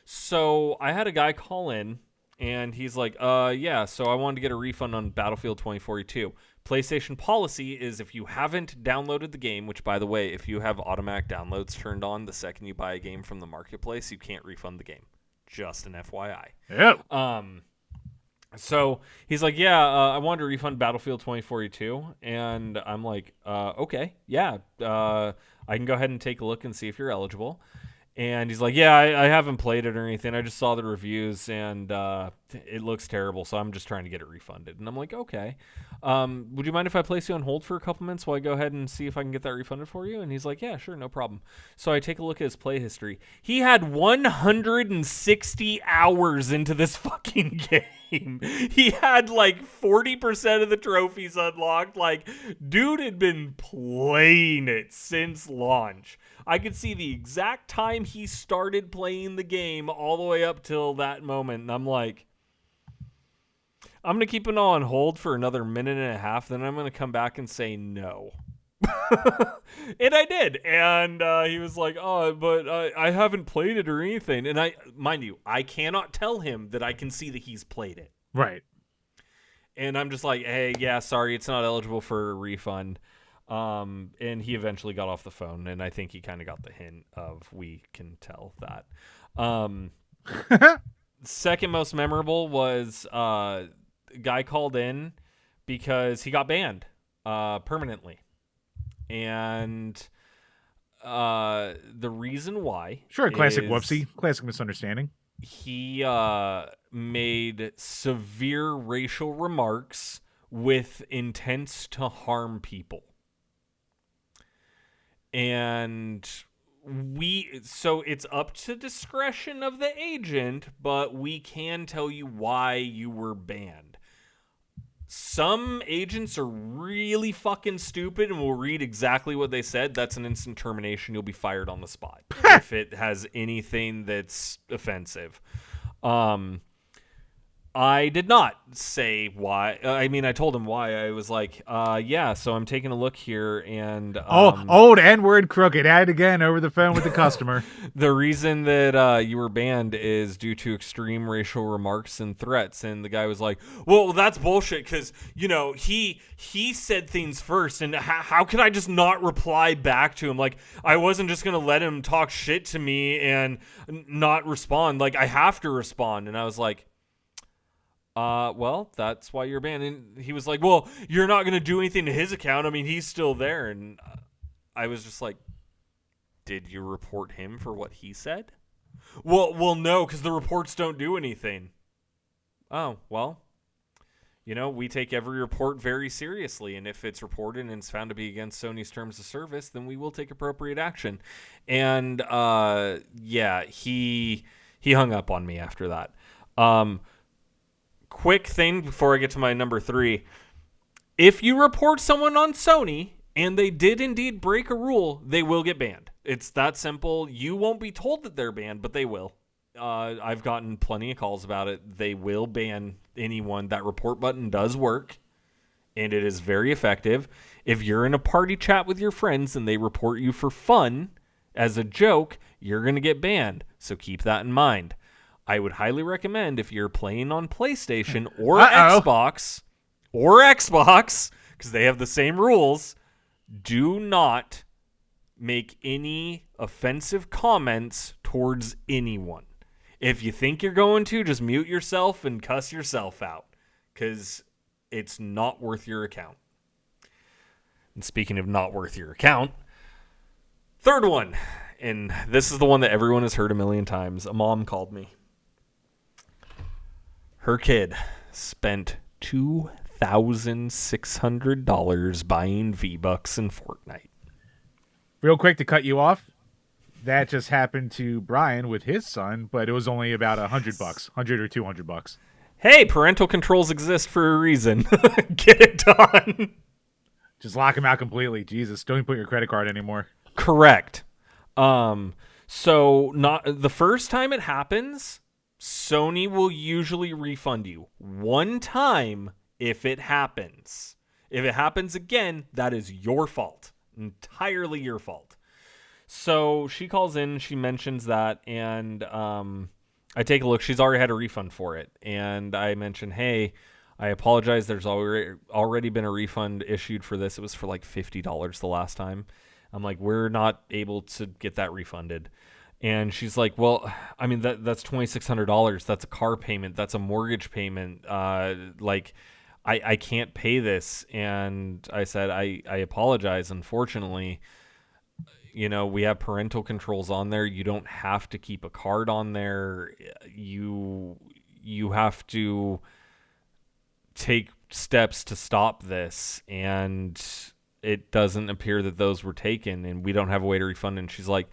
S2: So I had a guy call in, and he's like, yeah, so I wanted to get a refund on Battlefield 2042. PlayStation policy is if you haven't downloaded the game, which, by the way, if you have automatic downloads turned on the second you buy a game from the marketplace, you can't refund the game. Just an FYI.
S1: Yep.
S2: So he's like, yeah, I wanted to refund Battlefield 2042. And I'm like, okay, yeah, I can go ahead and take a look and see if you're eligible. And he's like, yeah, I haven't played it or anything. I just saw the reviews, and it looks terrible, so I'm just trying to get it refunded. And I'm like, okay. Would you mind if I place you on hold for a couple minutes while I go ahead and see if I can get that refunded for you? And he's like, yeah, sure, no problem. So I take a look at his play history. He had 160 hours into this fucking game. He had like 40% of the trophies unlocked. Like, dude had been playing it since launch. I could see the exact time he started playing the game all the way up till that moment. And I'm like, I'm going to keep it on hold for another minute and a half. Then I'm going to come back and say no. And I did. And he was like, oh, but I haven't played it or anything. And mind you, I cannot tell him that I can see that he's played it.
S1: Right.
S2: And I'm just like, hey, yeah, sorry, it's not eligible for a refund. And he eventually got off the phone, and I think he kind of got the hint of we can tell that. Second most memorable was a guy called in because he got banned permanently. And the reason why...
S1: Sure, classic whoopsie. Classic misunderstanding.
S2: He made severe racial remarks with intents to harm people. And so it's up to discretion of the agent, but we can tell you why you were banned. Some agents are really fucking stupid and will read exactly what they said. That's an instant termination. You'll be fired on the spot if it has anything that's offensive. I did not say why. I mean, I told him why. I was like, yeah, so I'm taking a look here, and...
S1: old N-word Krooked at it again over the phone with the customer.
S2: The reason that you were banned is due to extreme racial remarks and threats. And the guy was like, well, that's bullshit, because, you know, he said things first, and how could I just not reply back to him? Like, I wasn't just going to let him talk shit to me and not respond. Like, I have to respond. And I was like... well, that's why you're banned. And he was like, well, you're not going to do anything to his account. I mean, he's still there. And I was just like, did you report him for what he said? Well, no, because the reports don't do anything. Oh, well, you know, we take every report very seriously. And if it's reported and it's found to be against Sony's terms of service, then we will take appropriate action. And, yeah, he hung up on me after that. Quick thing before I get to my number 3. If you report someone on Sony and they did indeed break a rule, they will get banned. It's that simple. You won't be told that they're banned, but they will. I've gotten plenty of calls about it. They will ban anyone. That report button does work, and it is very effective. If you're in a party chat with your friends and they report you for fun as a joke, you're going to get banned. So keep that in mind. I would highly recommend if you're playing on PlayStation or Xbox, because they have the same rules, do not make any offensive comments towards anyone. If you think you're going to, just mute yourself and cuss yourself out, because it's not worth your account. And speaking of not worth your account, third one, and this is the one that everyone has heard a million times. A mom called me. Her kid spent $2,600 buying V-Bucks in Fortnite.
S1: Real quick to cut you off, that just happened to Brian with his son, but it was only about $100, $100 or $200.
S2: Hey, parental controls exist for a reason. Get it done.
S1: Just lock him out completely. Jesus, don't even put your credit card anymore.
S2: Correct. So not the first time it happens, Sony will usually refund you one time if it happens. If it happens again, that is your fault. Entirely your fault. So she calls in, she mentions that, and I take a look. She's already had a refund for it. And I mentioned, hey, I apologize. There's already been a refund issued for this. It was for like $50 the last time. I'm like, we're not able to get that refunded. And she's like, well, I mean, that's $2,600. That's a car payment. That's a mortgage payment. I can't pay this. And I said, I apologize. Unfortunately, we have parental controls on there. You don't have to keep a card on there. You have to take steps to stop this. And it doesn't appear that those were taken, and we don't have a way to refund. And she's like,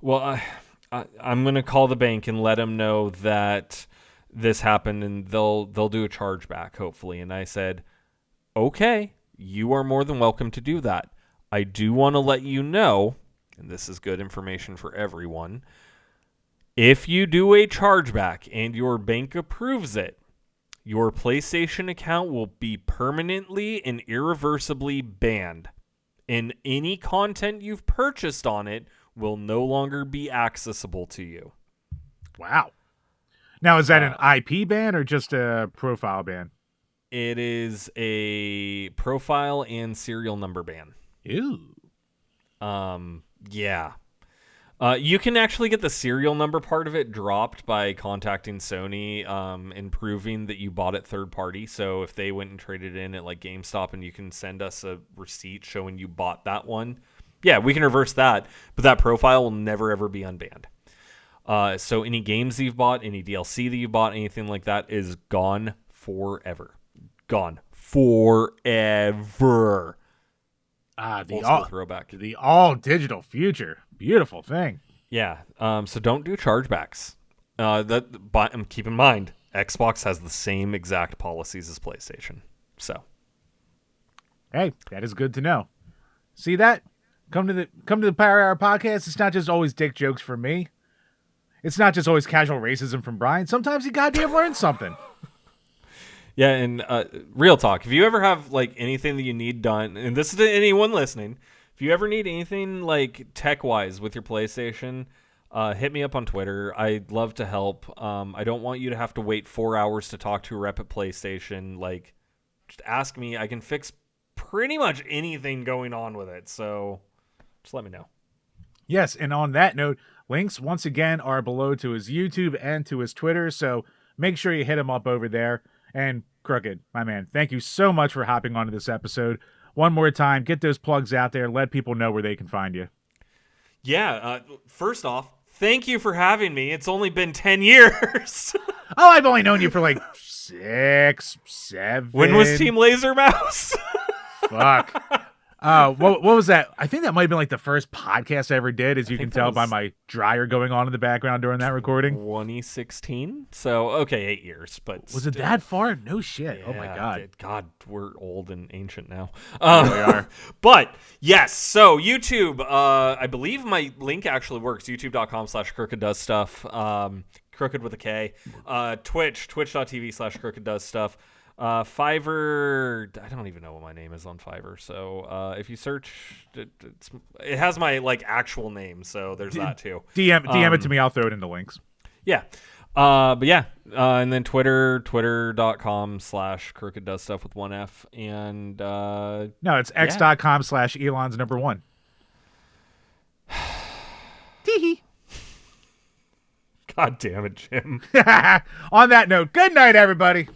S2: well, I'm going to call the bank and let them know that this happened, and they'll do a chargeback, hopefully. And I said, okay, you are more than welcome to do that. I do want to let you know, and this is good information for everyone, if you do a chargeback and your bank approves it, your PlayStation account will be permanently and irreversibly banned, and any content you've purchased on it will no longer be accessible to you.
S1: Wow. Now, is that an IP ban or just a profile ban?
S2: It is a profile and serial number ban.
S1: Ew.
S2: Yeah. You can actually get the serial number part of it dropped by contacting Sony and proving that you bought it third party. So if they went and traded in at like GameStop and you can send us a receipt showing you bought that one, yeah, we can reverse that. But that profile will never, ever be unbanned. So any games that you've bought, any DLC that you bought, anything like that is gone forever. Gone forever.
S1: Throwback. The all digital future. Beautiful thing.
S2: Yeah. So don't do chargebacks. Keep in mind, Xbox has the same exact policies as PlayStation. So,
S1: hey, that is good to know. See that? Come to the Power Hour podcast. It's not just always dick jokes from me. It's not just always casual racism from Brian. Sometimes you goddamn learn something.
S2: Yeah, and real talk. If you ever have like anything that you need done, and this is to anyone listening, if you ever need anything like tech-wise with your PlayStation, hit me up on Twitter. I'd love to help. I don't want you to have to wait 4 hours to talk to a rep at PlayStation. Like, just ask me. I can fix pretty much anything going on with it. So just let me know.
S1: Yes, and on that note, links once again are below to his YouTube and to his Twitter. So make sure you hit him up over there. And Krooked, my man, thank you so much for hopping onto this episode. One more time, get those plugs out there. Let people know where they can find you.
S2: Yeah, first off, thank you for having me. It's only been 10 years.
S1: Oh, I've only known you for like 6, 7.
S2: When was Team Laser Mouse?
S1: Fuck. What was that? I think that might have been like the first podcast I ever did, as you can tell by my dryer going on in the background during that recording.
S2: 2016? So, okay, 8 years. But
S1: was it that far? No shit.
S2: Yeah,
S1: oh my God.
S2: God, we're old and ancient now.
S1: We are.
S2: But, yes, so YouTube, I believe my link actually works. YouTube.com/Krooked Krooked with a K. Twitch.tv/Krooked Fiverr, I don't even know what my name is on Fiverr. So if you search, it has my like actual name. So there's that too.
S1: DM it to me. I'll throw it in the links.
S2: Yeah. But yeah. And then twitter.com/Krooked with 1 F. And
S1: no, it's x.com/Elon's number 1. Teehee.
S2: God damn it, Jim.
S1: On that note, good night, everybody.